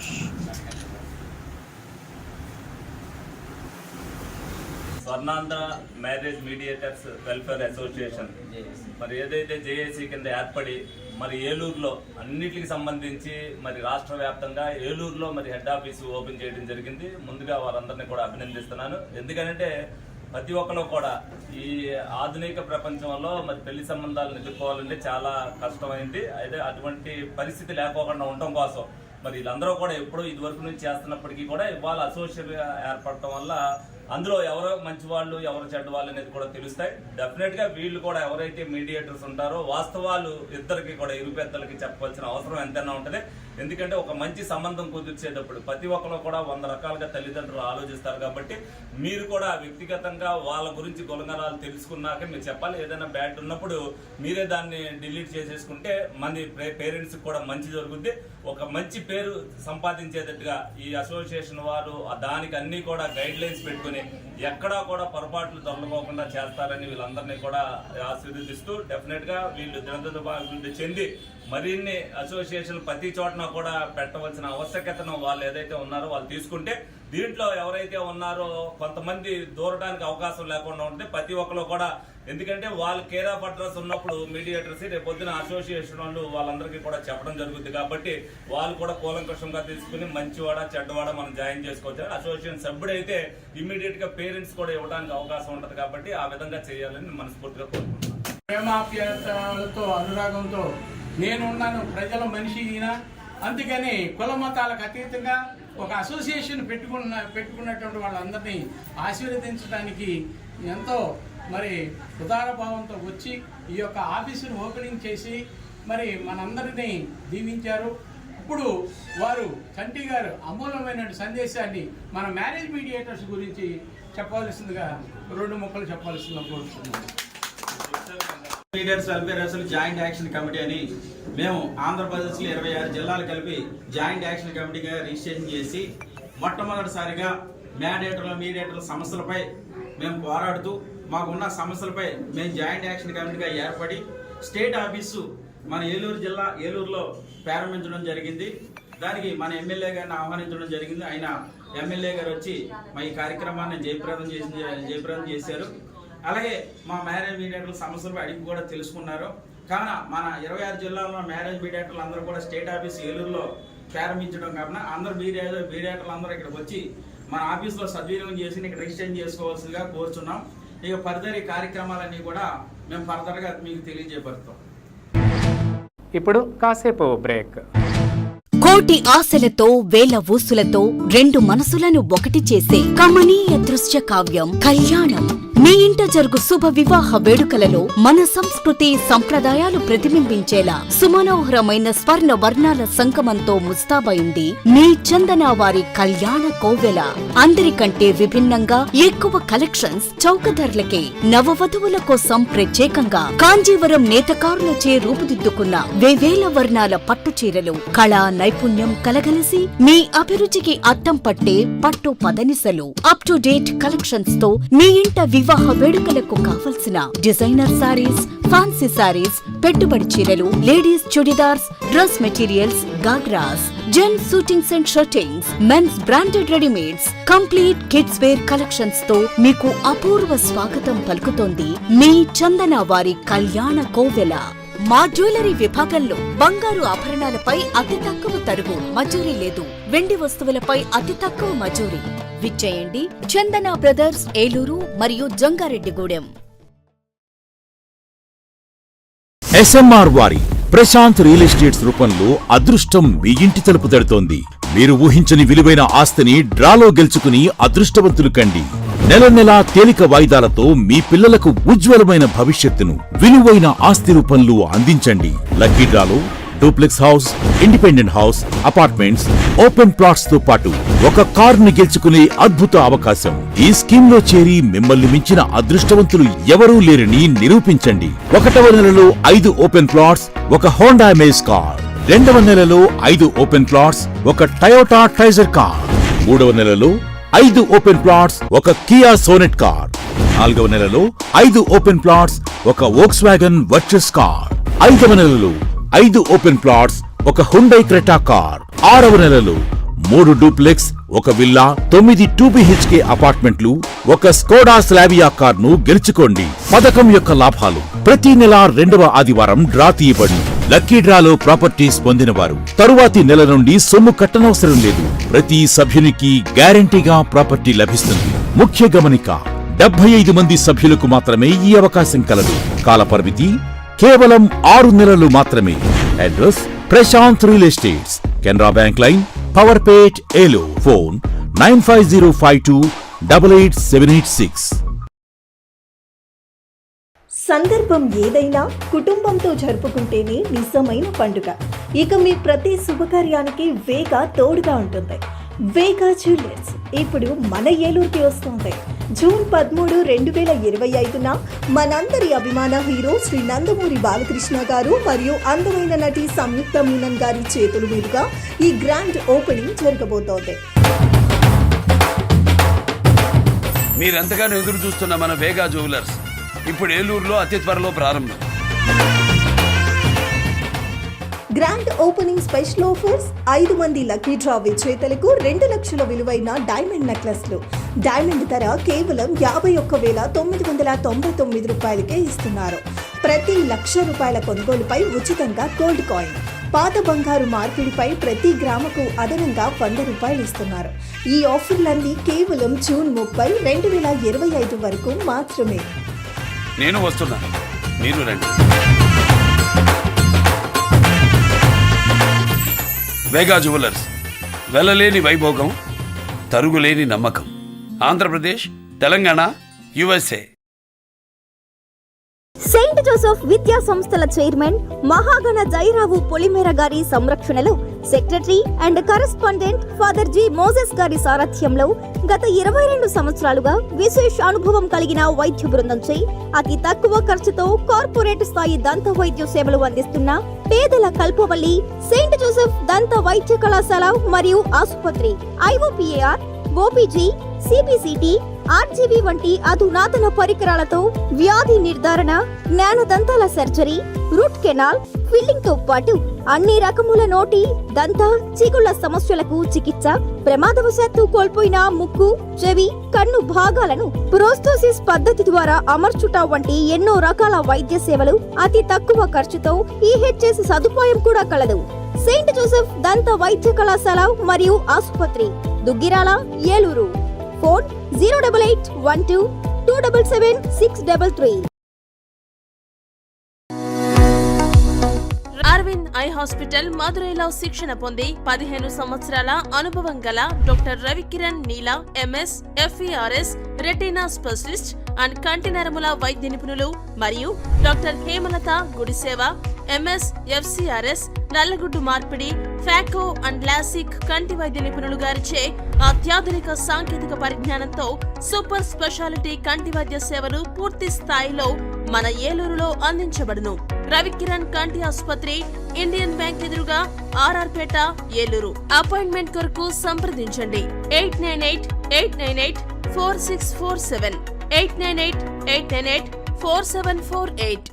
Swarnandhra marriage mediators welfare association మరి ఏదైతే జేఏసీ కింద ఏర్పడి మరి ఏలూరులో అన్నిటికి సంబంధించి మరి రాష్ట్ర వ్యాప్తంగా ఏలూరులో మరి హెడ్ ఆఫీసు ఓపెన్ చేయడం జరిగింది. ముందుగా వారందరినీ కూడా అభినందిస్తున్నాను. ఎందుకంటే ప్రతి ఒక్కరు కూడా ఈ ఆధునిక ప్రపంచంలో మరి పెళ్లి సంబంధాలను ఎదుర్కోవాలంటే చాలా కష్టమైంది. అయితే అటువంటి పరిస్థితి లేకోకుండా ఉండటం కోసం మరి వీళ్ళందరూ కూడా ఎప్పుడూ ఇదివరకు నుంచి చేస్తున్నప్పటికీ కూడా ఇవాళ అసోసియేషన్ ఏర్పడటం వల్ల అందులో ఎవరో మంచి వాళ్ళు ఎవరు చెడ్డ వాళ్ళు అనేది కూడా తెలుస్తాయి. డెఫినెట్ గా వీళ్ళు కూడా ఎవరైతే మీడియేటర్స్ ఉంటారో వాస్తవాలు ఇద్దరికి కూడా ఇరు పెద్దలకి చెప్పవలసిన అవసరం ఎంతైనా ఉంటుంది. ఎందుకంటే ఒక మంచి సంబంధం కుదిర్చేటప్పుడు ప్రతి ఒక్కరు కూడా 100 రకాలుగా తల్లిదండ్రులు ఆలోచిస్తారు. కాబట్టి మీరు కూడా వ్యక్తిగతంగా వాళ్ళ గురించి గుణగణాలు తెలుసుకున్నాక మీరు చెప్పాలి. ఏదైనా బ్యాడ్ ఉన్నప్పుడు మీరే దాన్ని డిలీట్ చేసేసుకుంటే మన పేరెంట్స్ కూడా మంచి జరుగుద్ది. ఒక మంచి పేరు సంపాదించేటట్టుగా ఈ అసోసియేషన్ వారు దానికి అన్ని కూడా గైడ్ లైన్స్ పెట్టుకుని ఎక్కడా కూడా పొరపాట్లు దొరకకుండా చేస్తారని వీళ్ళందరినీ కూడా ఆశీర్వదిస్తూ డెఫినెట్ గా వీళ్ళు దినదిన చెంది మరిన్ని అసోసియేషన్ ప్రతి చోటన కూడా పెట్టవలసిన ఆవశ్యకతను వాళ్ళు ఏదైతే ఉన్నారో వాళ్ళు తీసుకుంటే దీంట్లో ఎవరైతే ఉన్నారో కొంతమంది దూరడానికి అవకాశం లేకుండా ఉంటే ప్రతి ఒక్కరు కూడా, ఎందుకంటే వాళ్ళు కేర్ ఆఫ్ అడ్రస్ ఉన్నప్పుడు మీడియేటర్స్ రేపు పొద్దున అసోసియేషన్ వాళ్ళు వాళ్ళందరికీ కూడా చెప్పడం జరుగుతుంది. కాబట్టి వాళ్ళు కూడా కూలంకషంగా తీసుకుని మంచివాడ చెడ్డవాడ మనం జాయిన్ చేసుకోవచ్చు. అసోసియేషన్ సభ్యుడైతే ఇమ్మీడియట్ గా పేరెంట్స్ కూడా ఇవ్వడానికి అవకాశం ఉంటుంది. కాబట్టి ఆ విధంగా చేయాలని మనస్ఫూర్తిగా కోరుకుంటున్నాను. ప్రేమాప్యాయతలతో అనురాగంతో నేనున్నాను, ప్రజల మనిషి ఈయన, అందుకని కుల మతాలకు అతీతంగా ఒక అసోసియేషన్ పెట్టుకున్నటువంటి వాళ్ళందరినీ ఆశీర్వదించడానికి ఎంతో మరి ఉదారభావంతో వచ్చి ఈ యొక్క ఆఫీసును ఓపెనింగ్ చేసి మరి మనందరినీ దీవించారు. ఇప్పుడు వారు చంటి గారు అమూల్యమైన సందేశాన్ని మన మ్యారేజ్ మీడియేటర్స్ గురించి చెప్పవలసిందిగా 2 ముక్కలు చెప్పవలసిందిగా కోరుతున్నాను. లీడర్స్ వెల్ఫేర్ అసలు జాయింట్ యాక్షన్ కమిటీ అని మేము ఆంధ్రప్రదేశ్లో 26 జిల్లాలు కలిపి జాయింట్ యాక్షన్ కమిటీగా రిజిస్ట్రేషన్ చేసి మొట్టమొదటిసారిగా మీడియేటర్ల సమస్యలపై మేము పోరాడుతూ మాకున్న సమస్యలపై మేము జాయింట్ యాక్షన్ కమిటీగా ఏర్పడి స్టేట్ ఆఫీసు మన ఏలూరులో ప్రారంభించడం జరిగింది. దానికి మన ఎమ్మెల్యే గారిని ఆహ్వానించడం జరిగింది. ఆయన ఎమ్మెల్యే గారు వచ్చి మా ఈ కార్యక్రమాన్ని జయప్రదం చేశారు. అలాగే మా మ్యారేజ్ మీడియేటర్ల సమస్యలు అడిగి కూడా తెలుసుకున్నారు. కావున మన 26 జిల్లాల్లో మ్యారేజ్ మీడియేటర్లు అందరూ కూడా స్టేట్ ఆఫీస్ ఏలూరులో ప్రారంభించడం కావున అందరు మీడియేటర్లు అందరూ ఇక్కడికి వచ్చి మన ఆఫీసులో సద్వినియోగం చేసి ఇక్కడ రిజిస్ట్రేషన్ చేసుకోవాల్సిందిగా కోరుచున్నాం. ఇక ఫర్దర్ ఈ కార్యక్రమాలన్నీ కూడా మేము ఫర్దర్గా మీకు తెలియజేయబడతాం. ఇప్పుడు కాసేపు బ్రేక్. కోటి ఆశలతో వేల ఊసులతో 2 మనసులను ఒకటి చేసే కమనీయ దృశ్య కావ్యం కళ్యాణం. మీ ఇంట జరుగు శుభ వివాహ వేడుకలలో మన సంస్కృతి సంప్రదాయాలు ప్రతిబింబించేలా సుమనోహరమైన స్వర్ణ వర్ణాల సంగమంతో ముస్తాబైంది మీ చందన వారి కళ్యాణ కోవెల. అందరికంటే విభిన్నంగా ఎక్కువ కలెక్షన్స్ చౌక ధరలకే నవవధువుల కోసం ప్రత్యేకంగా కాంజీవరం నేతకారులచే రూపుదిద్దుకున్న వేవేల వర్ణాల పట్టు చీరలు కళా నైపుణ్యం కలగలిసి మీ అభిరుచికి అద్దం పట్టే పట్టు పదనిసలు అప్ టు డేట్ కలెక్షన్స్ తో మీ ఇంట వివాహ వేడుకలకు కావలసిన డిజైనర్ సారీస్, ఫ్యాన్సీ సారీస్, పెట్టుబడి చీరలు, ladies chudidars, dress materials, ghagras, gents suitings and shirtings, men's branded readymades, complete kids wear collections తో మీకు అపూర్వ స్వాగతం పలుకుతోంది మీ చందన వారి కళ్యాణ కోవెల. మా జ్యువెలరీ విభాగంలో బంగారు ఆభరణాలపై అతి తక్కువ తరుగు మజూరీ లేదు. వెండి వస్తువులపై అతి తక్కువ మజూరీ. విచ్చేయండి చందన బ్రదర్స్ ఏలూరు మరియు జంగారెడ్డిగూడెం. ఎస్ఎంఆర్ వారి ప్రశాంత్ రియల్ ఎస్టేట్స్ రూపంలో అదృష్టం మీ ఇంటి తలుపు తడుతోంది. మీరు ఊహించని విలువైన ఆస్తిని డ్రాలో గెలుచుకుని అదృష్టవంతులు కండి. నెల నెలా తేలిక వాయిదాలతో మీ పిల్లలకు ఉజ్వలమైన భవిష్యత్తును విలువైన ఆస్తి రూపంలో అందించండి. లక్కీ డ్రాలో duplex house, independent house, apartments, open plots తో పాటు ఒక కారుని గెలుచుకునే అద్భుత అవకాశం. ఈ స్కీమ్ లో చేరి మిమ్మల్ని మించిన అదృష్టవంతులు ఎవరూ లేరని నిరూపించండి. 1వ నెలలో 5 ఓపెన్ ప్లాట్స్, ఒక హోండా అమేజ్ కార్. 2వ నెలలో 5 ఓపెన్ ప్లాట్స్, ఒక టయోటా ట్రైజర్ కార్. 3వ నెలలో 5 ఓపెన్ ప్లాట్స్, ఒక కియా సోనెట్ కార్. 4వ నెలలో 5 ఓపెన్ ప్లాట్స్, ఒక వోక్స్వాగన్ వర్చస్ కార్. 5వ నెలలో 5 ఓపెన్ ప్లాట్స్, ఒక హుండై క్రెటా కార్. 6వ నెలలో 3 డూప్లెక్స్, ఒక విల్లా, 9 2BHK అపార్ట్మెంట్లు, ఒక స్కోడా స్లావియా కార్ ను గెలుచుకోండి. పథకం యొక్క లాభాలు ప్రతి నెల 2వ ఆదివారం డ్రా తీయబడి లక్కీ డ్రాలో ప్రాపర్టీస్ పొందిన వారు తరువాతి నెల నుండి సొమ్ము కట్టనవసరం లేదు. ప్రతి సభ్యునికి గ్యారంటీగా ప్రాపర్టీ లభిస్తుంది. ముఖ్య గమనిక, 75 మంది సభ్యులకు మాత్రమే ఈ అవకాశం కలదు. కాలపరిమితి కేవలం 6 నెలలు మాత్రమే. Address Prashant real estates, Canara bank line, Powerpet, Eluru. Phone 9505288786. సందర్భం ఏదైనా కుటుంబంతో జరుపుకుంటేనే నిజమైన పండుగ. ఇక మీ ప్రతి శుభకార్యానికి వేగా తోడుగా ఉంటుంది. వేగా జ్యువెలర్స్ ఇప్పుడు మన ఏలూరుకి వస్తుంది. జూన్ 13, 2025న మనందరి అభిమాన హీరో శ్రీ నందమూరి బాలకృష్ణ గారు మరియు అందమైన నటి సంయుక్త మీనన్ గారి చేతుల మీదుగా ఈ గ్రాండ్ ఓపెనింగ్ జరగబోతోంది. మీరెంతగానో ఎదురు చూస్తున్న మన వేగా జ్యువెలర్స్ ఇప్పుడు ఏలూరులో అతి త్వరలో ప్రారంభం. గ్రాండ్ ఓపెనింగ్ స్పెషల్ ఆఫర్స్, 5 మంది లక్కీ డ్రా విజేతలకు 2 లక్షల విలువైన డైమండ్ నెక్లెస్లు. డైమండ్ ధర కేవలం 51,999 రూపాయలకే ఇస్తున్నారు. ప్రతి ₹1,00,000 కొనుగోలుపై ఉచితంగా గోల్డ్ కాయిన్. పాత బంగారు మార్పిడిపై ప్రతి గ్రాముకు అదనంగా ₹100 ఇస్తున్నారు. ఈ ఆఫర్లన్నీ కేవలం జూన్ 30, 2025 వరకు మాత్రమే. నేను వస్తున్నా, మీరు రండి. వేగా జ్యువెలర్స్, వెళ్ళలేని వైభోగం, తరుగులేని నమ్మకం. Andhra Pradesh, Telangana, USA. Saint Joseph విద్యా సంస్థల చైర్మన్ మహాగణ జైరావు పొలిమేర గారి సంరక్షణలో secretary and correspondent father G Moses గారి సారథ్యంలో గత 22 సంవత్సరాలుగా విశేష అనుభవం కలిగిన వైద్య బృందంచే అతి తక్కువ ఖర్చుతో కార్పొరేట్ స్థాయి దంత వైద్య సేవలు అందిస్తున్న పేదల కల్పవల్లి సెయింట్ జోసెఫ్ దంత వైద్య కళాశాల మరియు ఆసుపత్రి IOPAR, OPG, CPCT, RGB వంటి అధునాతన పరికరాలతో వ్యాధి నిర్ధారణ, జ్ఞానదంతాల సర్జరీ, రూట్ కెనాల్, ఫిల్లింగ్ తో పాటు అన్ని రకముల నోటి, దంత, చిగుళ్ల సమస్యలకు చికిత్స, ప్రమాదవశాత్తు కోల్పోయిన ముక్కు, చెవి, కన్ను భాగాలను ప్రోస్తోసిస్ పద్ధతి ద్వారా అమర్చుట వంటి ఎన్నో రకాల వైద్య సేవలు అతి తక్కువ ఖర్చుతో EHS సదుపాయం కూడా కలదు. సెయింట్ జోసెఫ్ దంత వైద్య కళాశాల మరియు ఆసుపత్రి, Duggirala, Eluru. Phone 08812277633. Aravind eye hospital మదురైలో శిక్షణ పొంది 15 సంవత్సరాల అనుభవం గల doctor Ravikiran Neela MS, FERS, retina specialist and కంటి నరముల వైద్య నిపుణులు మరియు doctor Hemalatha Gudiseva MS, FCRS, నల్లగుడ్డు మార్పిడి, ఫాకో అండ్ లాసిక్ కంటి వైద్య నిపుణులు గారిచే అత్యాధునిక సాంకేతిక పరిజ్ఞానంతో సూపర్ స్పెషాలిటీ కంటి వైద్య సేవలు పూర్తి స్థాయిలో మన ఏలూరులో అందించబడును. రవికిరణ్ కంటి ఆసుపత్రి, ఇండియన్ బ్యాంక్ ఎదురుగా, RR పేట, ఏలూరు. అపాయింట్మెంట్ కొరకు సంప్రదించండి 898-898-4647, 898-898-4748.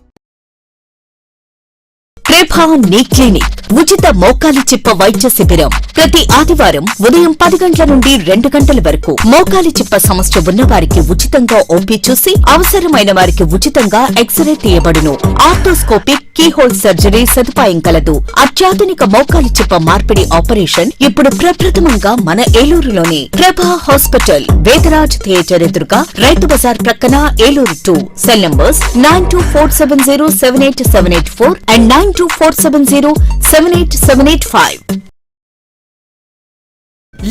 ప్రభా నీ క్లినిక్ ఉచిత మోకాలి చిప్ప వైద్య శిబిరం ప్రతి ఆదివారం ఉదయం 10 గంటల నుండి 2 గంటల వరకు. మోకాలి చిప్ప సమస్య ఉన్న వారికి ఉచితంగా ఓపీ చూసి అవసరమైన వారికి ఉచితంగా ఎక్స్రే తీయబడును. ఆర్థోస్కోపిక్ కీహోల్ సర్జరీ సదుపాయం కలదు. అత్యాధునిక మోకాలి చిప్ప మార్పిడి ఆపరేషన్ ఇప్పుడు ప్రప్రథమంగా మన ఏలూరులోనే. ప్రభా హాస్పిటల్, వేదరాజ్ థియేటర్ ఎదురుగా, రైతు బజార్ ప్రక్కన, Eluru 2. Cell numbers 9247078784 and 9247078785.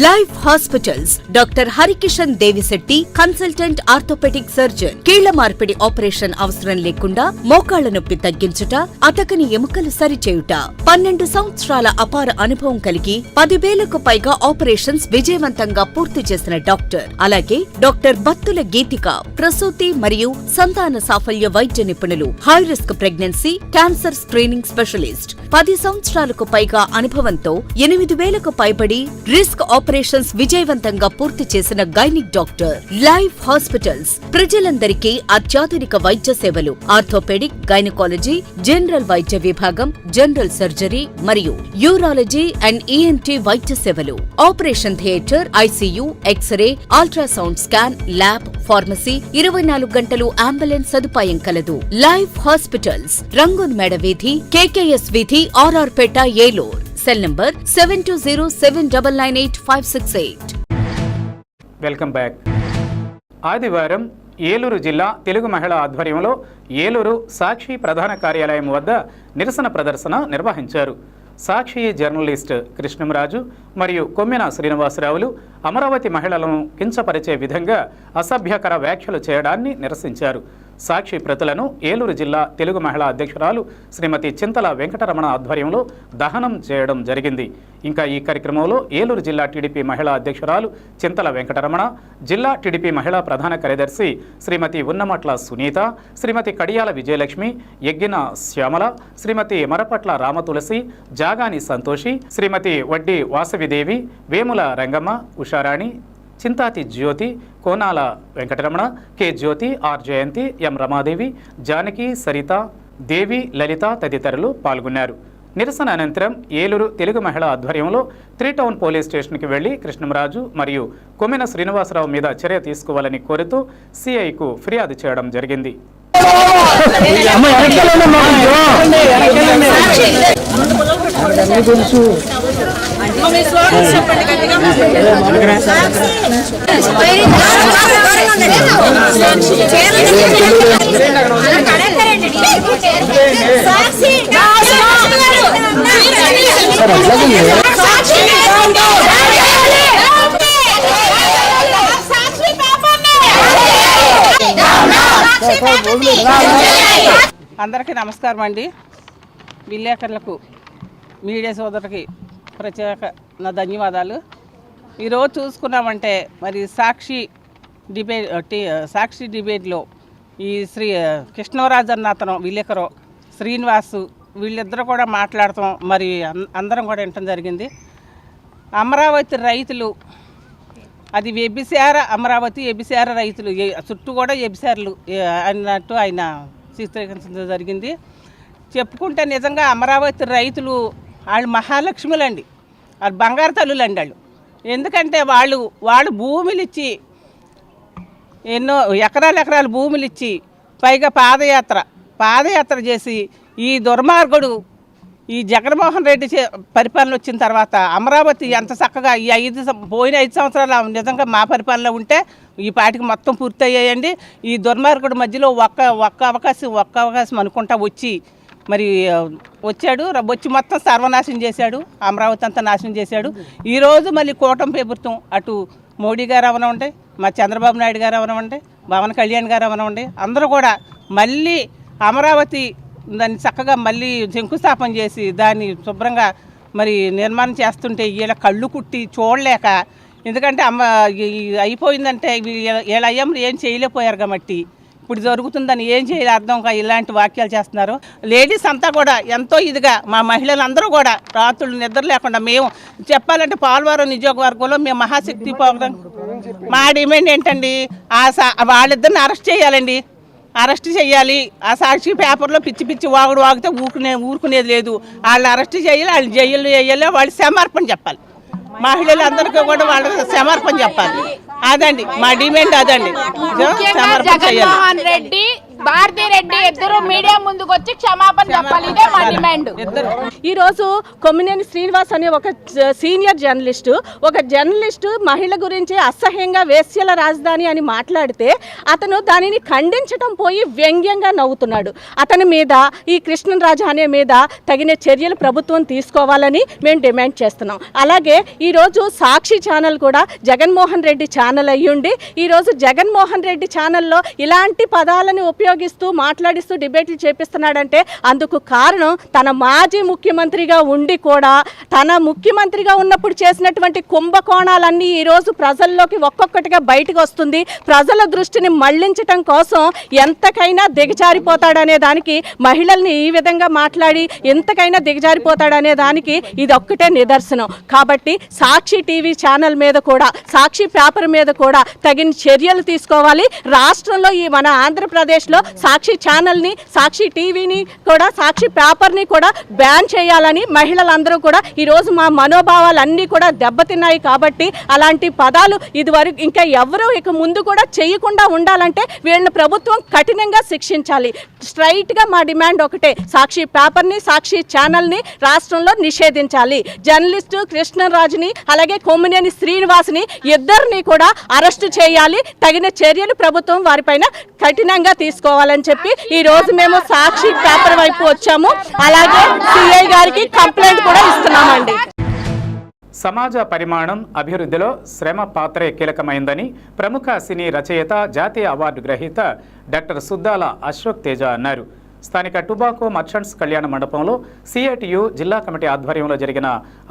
Life hospitals, doctor Harikishan Devishetty, consultant orthopaedic surgeon. కీళ్ల మార్పిడి ఆపరేషన్ అవసరం లేకుండా మోకాళ్ల నొప్పి తగ్గించుట, అతకని ఎముకలు సరిచేయుట. 12 సంవత్సరాల అపార అనుభవం కలిగి 10,000కు పైగా ఆపరేషన్స్ విజయవంతంగా పూర్తి చేసిన డాక్టర్. అలాగే డాక్టర్ బత్తుల గీతిక, ప్రసూతి మరియు సంతాన సాఫల్య వైద్య నిపుణులు. High risk pregnancy, cancer screening specialist. 10 సంవత్సరాలకు పైగా అనుభవంతో 8,000కు పైబడి రిస్క్ ఆపరేషన్స్ విజయవంతంగా పూర్తి చేసిన గైనిక్ డాక్టర్. లైఫ్ హాస్పిటల్స్ ప్రజలందరికీ అత్యాధునిక వైద్య సేవలు. ఆర్థోపెడిక్, గైనకాలజీ, జనరల్ వైద్య విభాగం, జనరల్ సర్జరీ మరియు యూరాలజీ అండ్ ENT వైద్య సేవలు. Operation theatre, ICU, x ray, ultrasound scan, lab, pharmacy, 24 గంటలు అంబులెన్స్ సదుపాయం కలదు. లైఫ్ హాస్పిటల్స్, రంగూన్ మేడ వీధి, KKS వీధి, RR పేట, Eluru. Cell number 7207998568. Welcome back. ఆదివారం ఏలూరు జిల్లా తెలుగు మహిళా ఆధ్వర్యంలో ఏలూరు సాక్షి ప్రధాన కార్యాలయం వద్ద నిరసన ప్రదర్శన నిర్వహించారు. సాక్షి జర్నలిస్ట్ కృష్ణంరాజు మరియు కొమ్మెన శ్రీనివాసరావులు అమరావతి మహిళలను కించపరిచే విధంగా అసభ్యకర వ్యాఖ్యలు చేయడాన్ని నిరసించారు. సాక్షి ప్రతులను ఏలూరు జిల్లా తెలుగు మహిళా అధ్యక్షురాలు శ్రీమతి చింతల వెంకటరమణ ఆధ్వర్యంలో దహనం చేయడం జరిగింది. ఇంకా ఈ కార్యక్రమంలో ఏలూరు జిల్లా టీడీపీ మహిళా అధ్యక్షురాలు చింతల వెంకటరమణ, జిల్లా టీడీపీ మహిళా ప్రధాన కార్యదర్శి శ్రీమతి ఉన్నమట్ల సునీత, శ్రీమతి కడియాల విజయలక్ష్మి, ఎగ్గిన శ్యామల, శ్రీమతి Marapatla Ramatulasi, జాగాని Santoshi, Shrimati Vaddi Vasavidevi, Vemula Rangamma, Usharani, Chintati Jyothi, Konala Venkataramana, K Jyothi, R Jayanthi, M Ramadevi, Janaki, Saritha, Devi, Lalitha తదితరులు పాల్గొన్నారు. నిరసన అనంతరం ఏలూరు తెలుగు మహిళ ఆధ్వర్యంలో 3 టౌన్ పోలీస్ స్టేషన్కి వెళ్లి కృష్ణంరాజు మరియు కొమ్మెన శ్రీనివాసరావు మీద చర్య తీసుకోవాలని కోరుతూ సిఐకు ఫిర్యాదు చేయడం జరిగింది. అందరికీ నమస్కారం అండి. విలేకరులకు మీడియా సోదరులకి ప్రత్యేక నా ధన్యవాదాలు. ఈరోజు చూసుకున్నామంటే మరి సాక్షి డిబేట్లో ఈ కృష్ణరాజు అన్న అతను విలేకరు శ్రీనివాసు వీళ్ళిద్దరూ కూడా మాట్లాడతాం మరి అందరం కూడా వినటం జరిగింది. అమరావతి రైతులు అది వ్యభిచార అమరావతి వ్యభిచార రైతులు చుట్టూ కూడా వ్యభిచారులు అన్నట్టు ఆయన చిత్రీకరించడం జరిగింది. చెప్పుకుంటే నిజంగా అమరావతి రైతులు వాళ్ళు మహాలక్ష్ములండి, వాళ్ళు బంగారు తల్లులండి వాళ్ళు. ఎందుకంటే వాళ్ళు భూములు ఇచ్చి ఎన్నో ఎకరాలు భూములు ఇచ్చి పైగా పాదయాత్ర చేసి ఈ దుర్మార్గుడు ఈ జగన్మోహన్ రెడ్డి పరిపాలన వచ్చిన తర్వాత అమరావతి ఎంత చక్కగా ఈ పోయిన 5 సంవత్సరాలు నిజంగా మా పరిపాలన ఉంటే ఈ పాటికి మొత్తం పూర్తయ్యాయండి. ఈ దుర్మార్గుడు మధ్యలో ఒక్క అవకాశం అనుకుంటా వచ్చి మొత్తం సర్వనాశనం చేశాడు, అమరావతి అంతా నాశనం చేశాడు. ఈరోజు మళ్ళీ కూటమి ప్రభుత్వం అటు మోడీ గారు అవనండి, మా చంద్రబాబు నాయుడు గారు అవనండి, పవన్ కళ్యాణ్ గారు అవనండి, అందరూ కూడా మళ్ళీ అమరావతి దాన్ని చక్కగా మళ్ళీ శంకుస్థాపన చేసి దాన్ని శుభ్రంగా మరి నిర్మాణం చేస్తుంటే వీళ్ళ కళ్ళు కుట్టి చూడలేక, ఎందుకంటే అయిపోయిందంటే వీళ్ళ అయ్యమ్మలు ఏం చేయలేకపోయారు కాబట్టి ఇప్పుడు జరుగుతుందని ఏం చేయాలి అర్థం కాక ఇలాంటి వాక్యాలు చేస్తున్నారు. లేడీస్ అంతా కూడా ఎంతో ఇదిగా మా మహిళలందరూ కూడా రాత్రులు నిద్ర లేకుండా మేము చెప్పాలంటే పోలవరం నియోజకవర్గంలో మేము మహాశక్తి ప్రోగ్రాం మా డిమాండ్ ఏంటండి, వాళ్ళిద్దరిని అరెస్ట్ చేయాలి. ఆ సాక్షి పేపర్లో పిచ్చి వాగితే ఊరుకునేది లేదు. వాళ్ళు అరెస్ట్ చేయాలి, వాళ్ళు జైలు వేయాలి, వాళ్ళు క్షమార్పణ చెప్పాలి. మహిళలందరికీ కూడా వాళ్ళకి క్షమార్పణ చెప్పాలి. అదండి మా డిమాండ్, అదండి క్షమార్పణ చేయాలి. భారతిరెడ్డి ఇద్దరు మీడియా ముందుకు వచ్చి క్షమాపణ చెప్పాలి. ఇదే మా డిమాండ్. ఈరోజు కొమ్మినేని శ్రీనివాస్ అనే ఒక సీనియర్ జర్నలిస్టు మహిళ గురించి అసహ్యంగా వేశ్యల రాజధాని అని మాట్లాడితే అతను దానిని ఖండించడం పోయి వ్యంగ్యంగా నవ్వుతున్నాడు. అతని మీద ఈ కృష్ణరాజు అనే మీద తగిన చర్యలు ప్రభుత్వం తీసుకోవాలని మేము డిమాండ్ చేస్తున్నాం. అలాగే ఈరోజు సాక్షి ఛానల్ కూడా జగన్మోహన్ రెడ్డి ఛానల్ అయ్యుండి ఈరోజు జగన్మోహన్ రెడ్డి ఛానల్లో ఇలాంటి పదాలను ఉపయోగిస్తూ మాట్లాడిస్తూ డిబేట్లు చేపిస్తున్నాడంటే అందుకు కారణం తన మాజీ ముఖ్యమంత్రిగా ఉండి కూడా తన ముఖ్యమంత్రిగా ఉన్నప్పుడు చేసినటువంటి కుంభకోణాలన్నీ ఈరోజు ప్రజల్లోకి ఒక్కొక్కటిగా బయటకు వస్తుంది. ప్రజల దృష్టిని మళ్లించటం కోసం ఎంతకైనా దిగజారిపోతాడనే దానికి మహిళల్ని ఈ విధంగా మాట్లాడి ఎంతకైనా దిగజారిపోతాడనే దానికి ఇది ఒక్కటే నిదర్శనం. కాబట్టి సాక్షి టీవీ ఛానల్ మీద కూడా సాక్షి పేపర్ మీద కూడా తగిన చర్యలు తీసుకోవాలి. రాష్ట్రంలో ఈ మన ఆంధ్రప్రదేశ్లో సాక్షి ఛానల్ని, సాక్షి టీవీని కూడా, సాక్షి పేపర్ని కూడా బ్యాన్ చేయాలని మహిళలందరూ కూడా ఈరోజు మా మనోభావాలన్నీ కూడా దెబ్బతిన్నాయి. కాబట్టి అలాంటి పదాలు ఇదివరకు ఇంకా ఎవరు ఇక ముందు కూడా చేయకుండా ఉండాలంటే వీళ్ళని ప్రభుత్వం కఠినంగా శిక్షించాలి. స్ట్రైట్గా మా డిమాండ్ ఒకటే, సాక్షి పేపర్ని, సాక్షి ఛానల్ని రాష్ట్రంలో నిషేధించాలి. జర్నలిస్టు కృష్ణరాజుని అలాగే కొమ్మినేని శ్రీనివాస్ని ఇద్దరిని కూడా అరెస్టు చేయాలి. తగిన చర్యలు ప్రభుత్వం వారిపైన కఠినంగా తీసుకోవాలని చెప్పి ఈ రోజు మేము సాక్షి పేపర్ వైపు వచ్చాము. అలాగే సిఐ గారికి కంప్లైంట్ కూడా ఇస్తున్నామండి. సమాజ పరిమాణం అభివృద్ధిలో శ్రమ పాత్రే కీలకమైందని ప్రముఖ సినీ రచయిత, జాతీయ అవార్డు గ్రహీత డాక్టర్ సుద్దాల అశోక్ తేజ అన్నారు. స్థానిక టుబాకో మర్చెంట్స్ కళ్యాణ మండపంలో సిఐటియు జిల్లా కమిటీ ఆధ్వర్యంలో జరిగిన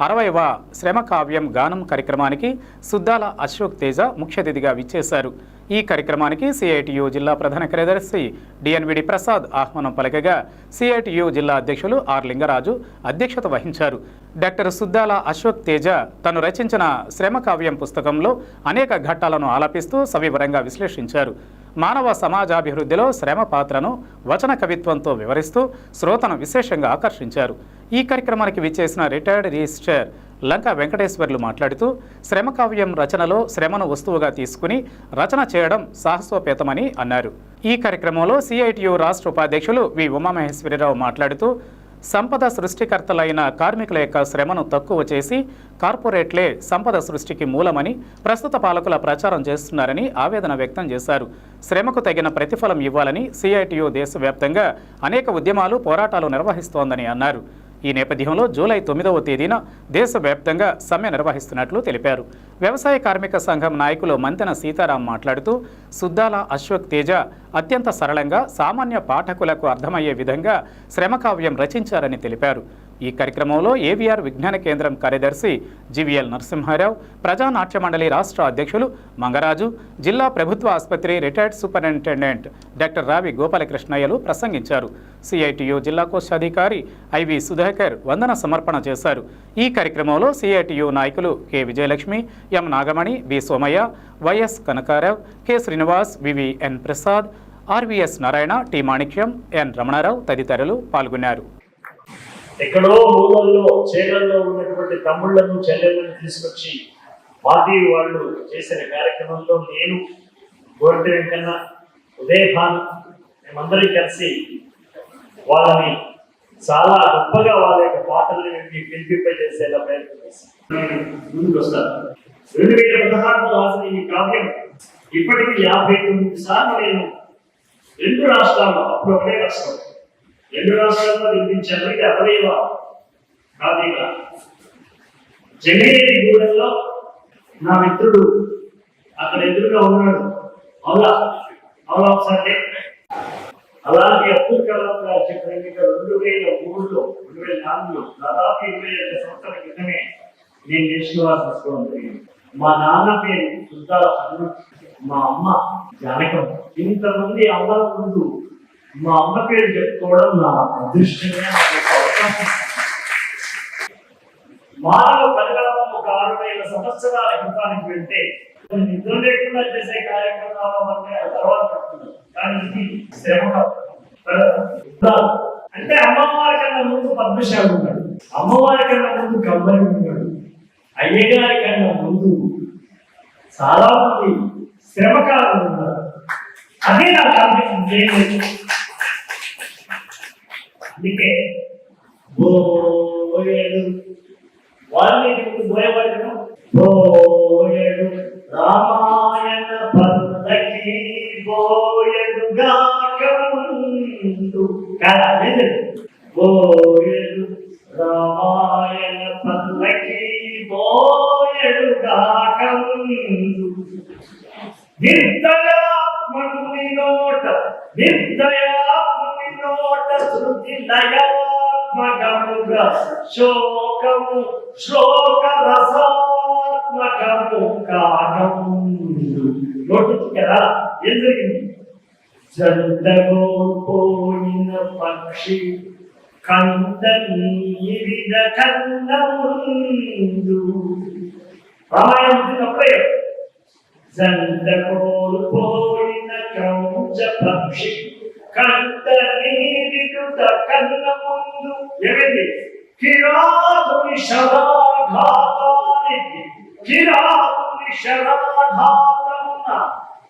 60వ శ్రమ కావ్యం గానం కార్యక్రమానికి సుద్దాల అశోక్ తేజ ముఖ్య అతిథిగా విచ్చేశారు. ఈ కార్యక్రమానికి సిఐటియు జిల్లా ప్రధాన కార్యదర్శి డిఎన్విడి ప్రసాద్ ఆహ్వానం పలకగా సిఐటియు జిల్లా అధ్యక్షులు ఆర్ లింగరాజు అధ్యక్షత వహించారు. డాక్టర్ సుద్దాల అశోక్ తేజ తను రచించిన శ్రమ కావ్యం పుస్తకంలో అనేక ఘట్టాలను ఆలపిస్తూ సవివరంగా విశ్లేషించారు. మానవ సమాజాభివృద్ధిలో శ్రమ పాత్రను వచన కవిత్వంతో వివరిస్తూ శ్రోతను విశేషంగా ఆకర్షించారు. ఈ కార్యక్రమానికి విచ్చేసిన రిటైర్డ్ రిజిస్ట్రార్ లంకా వెంకటేశ్వర్లు మాట్లాడుతూ శ్రమకావ్యం రచనలో శ్రమను వస్తువుగా తీసుకుని రచన చేయడం సాహసోపేతమని అన్నారు. ఈ కార్యక్రమంలో సిఐటియు రాష్ట్ర ఉపాధ్యక్షులు వి ఉమామహేశ్వరరావు మాట్లాడుతూ సంపద సృష్టికర్తలైన కార్మికుల యొక్క శ్రమను తక్కువ చేసి కార్పొరేట్లే సంపద సృష్టికి మూలమని ప్రస్తుత పాలకుల ప్రచారం చేస్తున్నారని ఆవేదన వ్యక్తం చేశారు. శ్రమకు తగిన ప్రతిఫలం ఇవ్వాలని సిఐటియు దేశవ్యాప్తంగా అనేక ఉద్యమాలు పోరాటాలు నిర్వహిస్తోందని అన్నారు. ఈ నేపథ్యంలో జూలై 9వ తేదీన దేశవ్యాప్తంగా సమ్మె నిర్వహిస్తున్నట్లు తెలిపారు. వ్యవసాయ కార్మిక సంఘం నాయకులు మంతెన సీతారాం మాట్లాడుతూ సుద్దాల అశ్వక్ తేజ అత్యంత సరళంగా సామాన్య పాఠకులకు అర్థమయ్యే విధంగా శ్రమకావ్యం రచించారని తెలిపారు. ఈ కార్యక్రమంలో ఏవిఆర్ విజ్ఞాన కేంద్రం కార్యదర్శి జివిఎల్ నరసింహారావు, ప్రజానాట్య మండలి రాష్ట్ర అధ్యక్షులు మంగరాజు, జిల్లా ప్రభుత్వ ఆసుపత్రి రిటైర్డ్ సూపరింటెండెంట్ డాక్టర్ రావి గోపాలకృష్ణయ్యలు ప్రసంగించారు. సిఐటియు జిల్లా కోశాధికారి ఐవి సుధాకర్ వందన సమర్పణ చేశారు. ఈ కార్యక్రమంలో సిఐటియు నాయకులు K Vijayalakshmi, M Nagamani, B Somaiah, YS Kanakarao, K Srinivas, VVN Prasad, RVS Narayana, T Manikyam, N Ramanarao తదితరులు పాల్గొన్నారు. ఎక్కడో ఊళ్ళల్లో చేలల్లో ఉన్నటువంటి తమ్ముళ్లను చెల్లెళ్ళను తీసుకొచ్చి పార్టీ వాళ్ళు చేసిన కార్యక్రమంలో నేను గోరంటి వెంకన్న, ఉదయభాన్ మేమందరం కలిసి వాళ్ళని చాలా గొప్పగా వాళ్ళ యొక్క పాటల్ని వినిపింపజేసేలా ప్రయత్నం చేశాను. ముందుకు వస్తాను. 2016 రాసిన ఈ కావ్యం ఇప్పటికీ 59 సార్లు నేను 2 రాష్ట్రాల్లో, అప్పుడు ఒకటే రాష్ట్రం, 2 రాష్ట్రాల్లో వినిపించాను. ఇది 60వ కావ్యంగా. జంగిరేడిగూడెంలో నా మిత్రుడు అక్కడ ఎదురుగా ఉన్నాడు, అవులా ఒకసారి. అలాగే అబ్దుల్ కలాం గారు చెప్పినట్టుగా 2003లో 2004లో దాదాపు 25 సంవత్సరాల క్రితమే నేను నేర్చుకోవాల్సి వస్తుంది. మా నాన్న పేరు సుద్దాల హనుమంత్, మా అమ్మ జానకం. ఇంతమంది అమ్మల ముందు మా అమ్మ పేరు చెప్పుకోవడం నా అదృష్టంగా నాకు అవకాశం. మానవ పరిణామం ఒక 60,000 సంవత్సరాల క్రితానికి వెళ్తే నిద్ర లేకుండా చేసే కార్యక్రమాల తర్వాత పడుతుంది. కానీ ఇది శ్రమ అంటే అమ్మవారి కన్నా ముందు పద్మశాలి ఉన్నాడు, అమ్మవారి కన్నా ముందు కమ్మరి ఉన్నాడు, అయ్యగారి కన్నా ముందు చాలా మంది శ్రమకారులు ఉన్నారు. అదే నా కాన్ఫిడెన్స్. అందుకే బోయేడు వాల్మీకి బోయబడను, బోయేడు రామాయణ పల్లకి బోయేడుగాక ముందు బోయేడు రామాయణ పల్లకి బోయేడుగాక ముందు నిర్దయాత్మకుని నోట శృతి లయాత్మకముగా శోకము శ్లోక రసాత్మకము కాకముందు నోటికెరా ఏం జరిగింది? జండగోపోయిన పక్షి కంద నీరిద కన్న ముందు రామాయణం పుట్టినప్పుడే జండగోపోయిన కౌంచ పక్షి కంద నీరిద కన్న ముందు ఏమైంది? కిరాతుని శరాఘాతానికి కిరాతుని శరాఘాతమున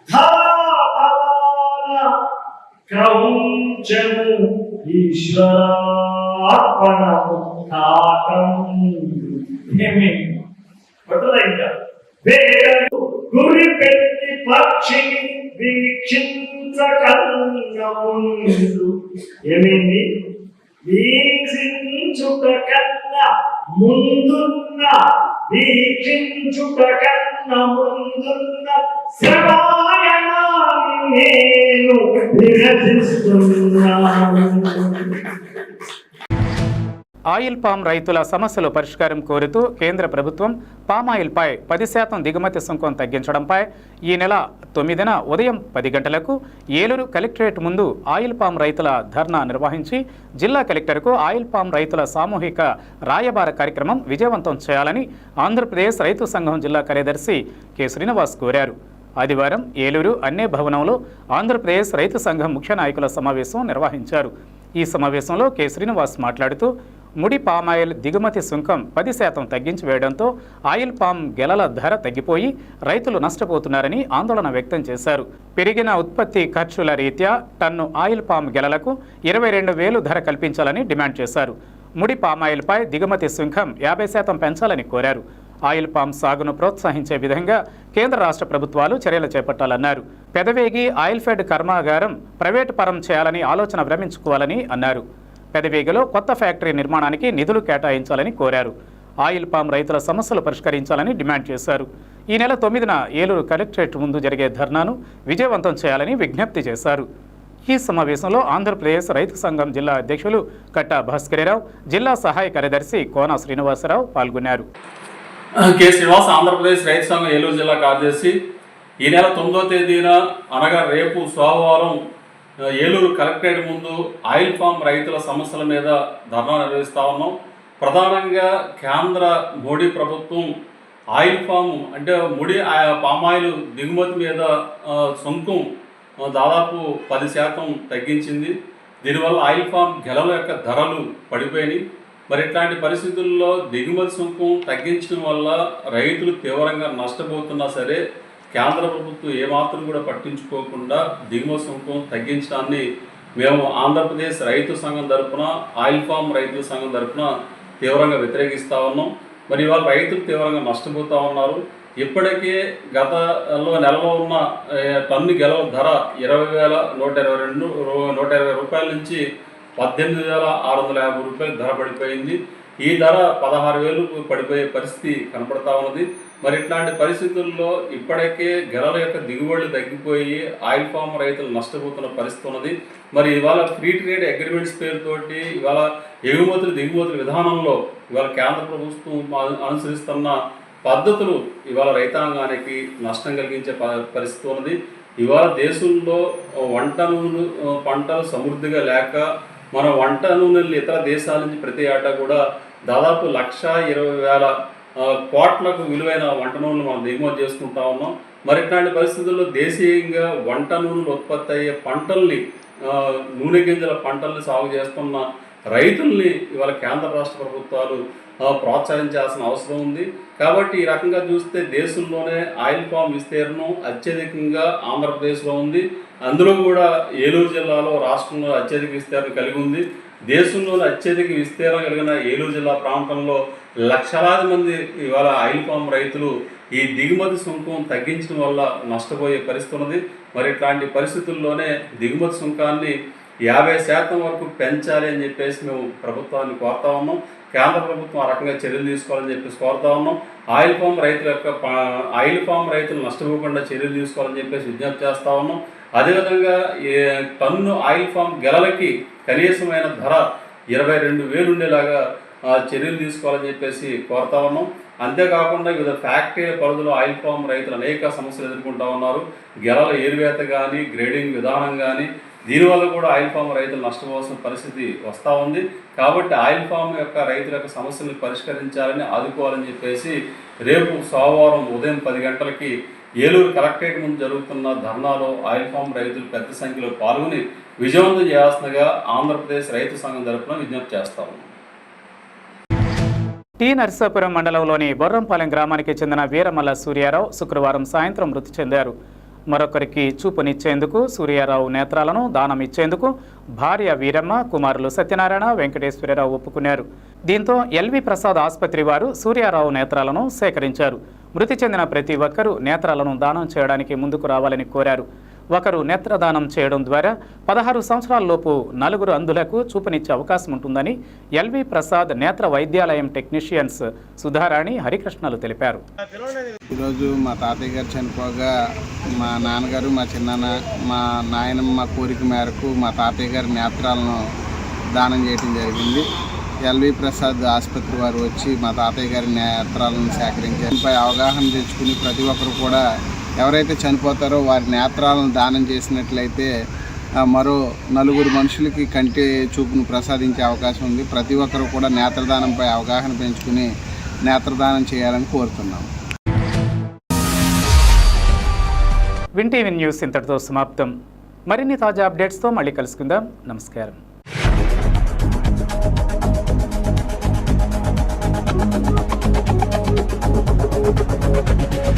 ధరాతలాన క్రౌంచము ఈశ్వరార్పణము కాకముందు ఏమైంది? పట్టుదల గురి పెట్టి పక్షిని వీక్షించకన్నముందు ఏమైంది? వీక్షించుట కన్నా ముందున్న వీక్షించుట కన్నా ముందున్న శ్రమాయణాన్ని నేను విరచిస్తున్నాను. ఆయిల్ పామ్ రైతుల సమస్యల పరిష్కారం కోరుతూ కేంద్ర ప్రభుత్వం పామాయిల్పై 10% దిగుమతి సుంకం తగ్గించడంపై ఈ నెల 9న ఉదయం 10 గంటలకు ఏలూరు కలెక్టరేట్ ముందు ఆయిల్ పామ్ రైతుల ధర్నా నిర్వహించి జిల్లా కలెక్టర్కు ఆయిల్ పామ్ రైతుల సామూహిక రాయబార కార్యక్రమం విజయవంతం చేయాలని ఆంధ్రప్రదేశ్ రైతు సంఘం జిల్లా కార్యదర్శి కె శ్రీనివాస్ కోరారు. ఆదివారం ఏలూరు అన్నే భవనంలో ఆంధ్రప్రదేశ్ రైతు సంఘం ముఖ్య నాయకుల సమావేశం నిర్వహించారు. ఈ సమావేశంలో కె శ్రీనివాస్ మాట్లాడుతూ ముడి పామాయిల్ దిగుమతి సుంకం 10% తగ్గించి వేయడంతో ఆయిల్ పామ్ గెలల ధర తగ్గిపోయి రైతులు నష్టపోతున్నారని ఆందోళన వ్యక్తం చేశారు. పెరిగిన ఉత్పత్తి ఖర్చుల రీత్యా టన్ను ఆయిల్ పామ్ గెలలకు 22,000 ధర కల్పించాలని డిమాండ్ చేశారు. ముడి పామాయిల్పై దిగుమతి సుంకం 50% పెంచాలని కోరారు. ఆయిల్ పామ్ సాగును ప్రోత్సహించే విధంగా కేంద్ర రాష్ట్ర ప్రభుత్వాలు చర్యలు చేపట్టాలన్నారు. పెదవేగి ఆయిల్ ఫెడ్ కర్మాగారం ప్రైవేటు పరం చేయాలని ఆలోచన విరమించుకోవాలని అన్నారు. పెదవేగిలో కొత్త ఫ్యాక్టరీ నిర్మాణానికి నిధులు కేటాయించాలని కోరారు. ఆయిల్ పామ్ రైతుల సమస్యలు పరిష్కరించాలని డిమాండ్ చేశారు. ఈ నెల 9న ఏలూరు కలెక్టరేట్ ముందు జరిగే ధర్నాను విజయవంతం చేయాలని విజ్ఞప్తి చేశారు. ఈ సమావేశంలో ఆంధ్రప్రదేశ్ రైతు సంఘం జిల్లా అధ్యక్షులు కట్టా భాస్కరరావు, జిల్లా సహాయ కార్యదర్శి కోన శ్రీనివాసరావు పాల్గొన్నారు. కె శ్రీనివాస్, ఆంధ్రప్రదేశ్ రైతు సంఘం ఏలూరు జిల్లా కార్యదర్శి. ఈ నెల 9వ తేదీన అనగా రేపు సోమవారం ఏలూరు కలెక్టరేట్ ముందు ఆయిల్ ఫామ్ రైతుల సమస్యల మీద ధర్నా నిర్వహిస్తా ఉన్నాం. ప్రధానంగా కేంద్ర మోడీ ప్రభుత్వం ఆయిల్ ఫామ్ అంటే ముడి పామాయిల్ దిగుమతి మీద సుంకం దాదాపు 10% తగ్గించింది. దీనివల్ల ఆయిల్ ఫామ్ గెలల యొక్క ధరలు పడిపోయినాయి. మరి ఇట్లాంటి పరిస్థితుల్లో దిగుమతి సుంకం తగ్గించడం వల్ల రైతులు తీవ్రంగా నష్టపోతున్నా సరే కేంద్ర ప్రభుత్వం ఏమాత్రం కూడా పట్టించుకోకుండా దిగుమతి సుంకం తగ్గించడాన్ని మేము ఆంధ్రప్రదేశ్ రైతు సంఘం తరఫున, ఆయిల్ ఫామ్ రైతుల సంఘం తరఫున తీవ్రంగా వ్యతిరేకిస్తూ ఉన్నాం. మరి ఇవాళ రైతులు తీవ్రంగా నష్టపోతూ ఉన్నారు. ఇప్పటికే గత నెలలో ఉన్న టన్ను గెలవ ధర 20,120 రూపాయల నుంచి 18,650 రూపాయలు ధర పడిపోయింది. ఈ ధర 16,000 పడిపోయే పరిస్థితి కనపడతా ఉన్నది. మరి ఇట్లాంటి పరిస్థితుల్లో ఇప్పటికే గెలల యొక్క దిగుబడులు తగ్గిపోయి ఆయిల్ ఫామ్ రైతులు నష్టపోతున్న పరిస్థితి ఉన్నది. మరి ఇవాళ ఫ్రీ ట్రేడ్ అగ్రిమెంట్స్ పేరుతోటి ఇవాళ ఎగుమతులు దిగుమతుల విధానంలో ఇవాళ కేంద్ర ప్రభుత్వం అనుసరిస్తున్న పద్ధతులు ఇవాళ రైతాంగానికి నష్టం కలిగించే పరిస్థితి ఉన్నది. ఇవాళ దేశంలో వంట నూనె పంటలు సమృద్ధిగా లేక మనం వంట నూనెలు ఇతర దేశాల నుంచి ప్రతి ఏటా కూడా దాదాపు 1,20,000 కోట్లకు విలువైన వంట నూనెలు మనం దిగుమతి చేసుకుంటా ఉన్నాం. మరి ఇట్లాంటి పరిస్థితుల్లో దేశీయంగా వంట నూనెలు ఉత్పత్తి అయ్యే పంటల్ని, నూనె గింజల పంటల్ని సాగు చేస్తున్న రైతుల్ని ఇవాళ కేంద్ర రాష్ట్ర ప్రభుత్వాలు ప్రోత్సహించాల్సిన అవసరం ఉంది. కాబట్టి ఈ రకంగా చూస్తే దేశంలోనే ఆయిల్ ఫామ్ విస్తీర్ణం అత్యధికంగా ఆంధ్రప్రదేశ్లో ఉంది. అందులో కూడా ఏలూరు జిల్లాలో రాష్ట్రంలో అత్యధిక విస్తీర్ణం కలిగి ఉంది. దేశంలోనే అత్యధిక విస్తీర్ణం కలిగిన ఏలూరు జిల్లా ప్రాంతంలో లక్షలాది మంది ఇవాళ ఆయిల్ ఫామ్ రైతులు ఈ దిగుమతి సుంకం తగ్గించడం వల్ల నష్టపోయే పరిస్థితి ఉన్నది. మరి ఇట్లాంటి పరిస్థితుల్లోనే దిగుమతి సుంకాన్ని 50% వరకు పెంచాలి అని చెప్పేసి మేము ప్రభుత్వాన్ని కోరుతా ఉన్నాం. కేంద్ర ప్రభుత్వం ఆ రకంగా చర్యలు తీసుకోవాలని చెప్పేసి కోరుతా ఉన్నాం. ఆయిల్ ఫామ్ రైతులు నష్టపోకుండా చర్యలు తీసుకోవాలని చెప్పేసి విజ్ఞప్తి చేస్తూ ఉన్నాం. అదేవిధంగా టన్ను ఆయిల్ ఫామ్ గెలలకి కనీసమైన ధర 22,000 ఉండేలాగా చర్యలు తీసుకోవాలని చెప్పేసి కోరుతా ఉన్నాం. అంతేకాకుండా వివిధ ఫ్యాక్టరీల పరిధిలో ఆయిల్ ఫామ్ రైతులు అనేక సమస్యలు ఎదుర్కొంటూ ఉన్నారు. గెలల ఏరువేత కానీ, గ్రేడింగ్ విధానం కానీ, దీనివల్ల కూడా ఆయిల్ ఫామ్ రైతులు నష్టపోవాల్సిన పరిస్థితి వస్తూ ఉంది. కాబట్టి ఆయిల్ ఫామ్ యొక్క రైతుల యొక్క సమస్యలను పరిష్కరించాలని, ఆదుకోవాలని చెప్పేసి రేపు సోమవారం ఉదయం 10 గంటలకి ఏలూరు కలెక్టరేట్ ముందు జరుగుతున్న ధర్నాలో ఆయిల్ ఫామ్ రైతులు పెద్ద సంఖ్యలో పాల్గొని విజయవంతం చేయాల్సిందిగా ఆంధ్రప్రదేశ్ రైతు సంఘం తరపున విజ్ఞప్తి చేస్తాము. టీ నరసాపురం మండలంలోని బొర్రంపాలెం గ్రామానికి చెందిన వీరమల్ల సూర్యారావు శుక్రవారం సాయంత్రం మృతి చెందారు. మరొకరికి చూపునిచ్చేందుకు సూర్యారావు నేత్రాలను దానం ఇచ్చేందుకు భార్య వీరమ్మ, కుమారులు సత్యనారాయణ, వెంకటేశ్వరరావు ఒప్పుకున్నారు. దీంతో ఎల్వి ప్రసాద్ ఆసుపత్రి వారు సూర్యారావు నేత్రాలను సేకరించారు. మృతి చెందిన ప్రతి ఒక్కరూ నేత్రాలను దానం చేయడానికి ముందుకు రావాలని కోరారు. ఒకరు నేత్రదానం చేయడం ద్వారా 16 సంవత్సరాలలోపు 4 అంధులకు చూపునిచ్చే అవకాశం ఉంటుందని ఎల్వి ప్రసాద్ నేత్ర వైద్యాలయం టెక్నీషియన్స్ సుధారాణి, హరికృష్ణలు తెలిపారు. ఈరోజు మా తాతయ్య గారు చనిపోగా మా నాన్నగారు, మా చిన్నాన్న, మా నాయనమ్మ కోరిక మేరకు మా తాతయ్య గారి నేత్రాలను దానం చేయడం జరిగింది. ఎల్వి ప్రసాద్ ఆసుపత్రి వారు వచ్చి మా తాతయ్య గారి నేత్రాలను సేకరించారు. దీనిపై అవగాహన తెచ్చుకుని ప్రతి ఒక్కరు కూడా ఎవరైతే చనిపోతారో వారి నేత్రాలను దానం చేసినట్లయితే మరో 4 మనుషులకి కంటి చూపును ప్రసాదించే అవకాశం ఉంది. ప్రతి ఒక్కరు కూడా నేత్రదానంపై అవగాహన పెంచుకుని నేత్రదానం చేయాలని కోరుతున్నాం. వింటీవీ న్యూస్ ఇంతటితో సమాప్తం. మరిన్ని తాజా అప్డేట్స్తో మళ్ళీ కలుసుకుందాం. నమస్కారం. చేశారు.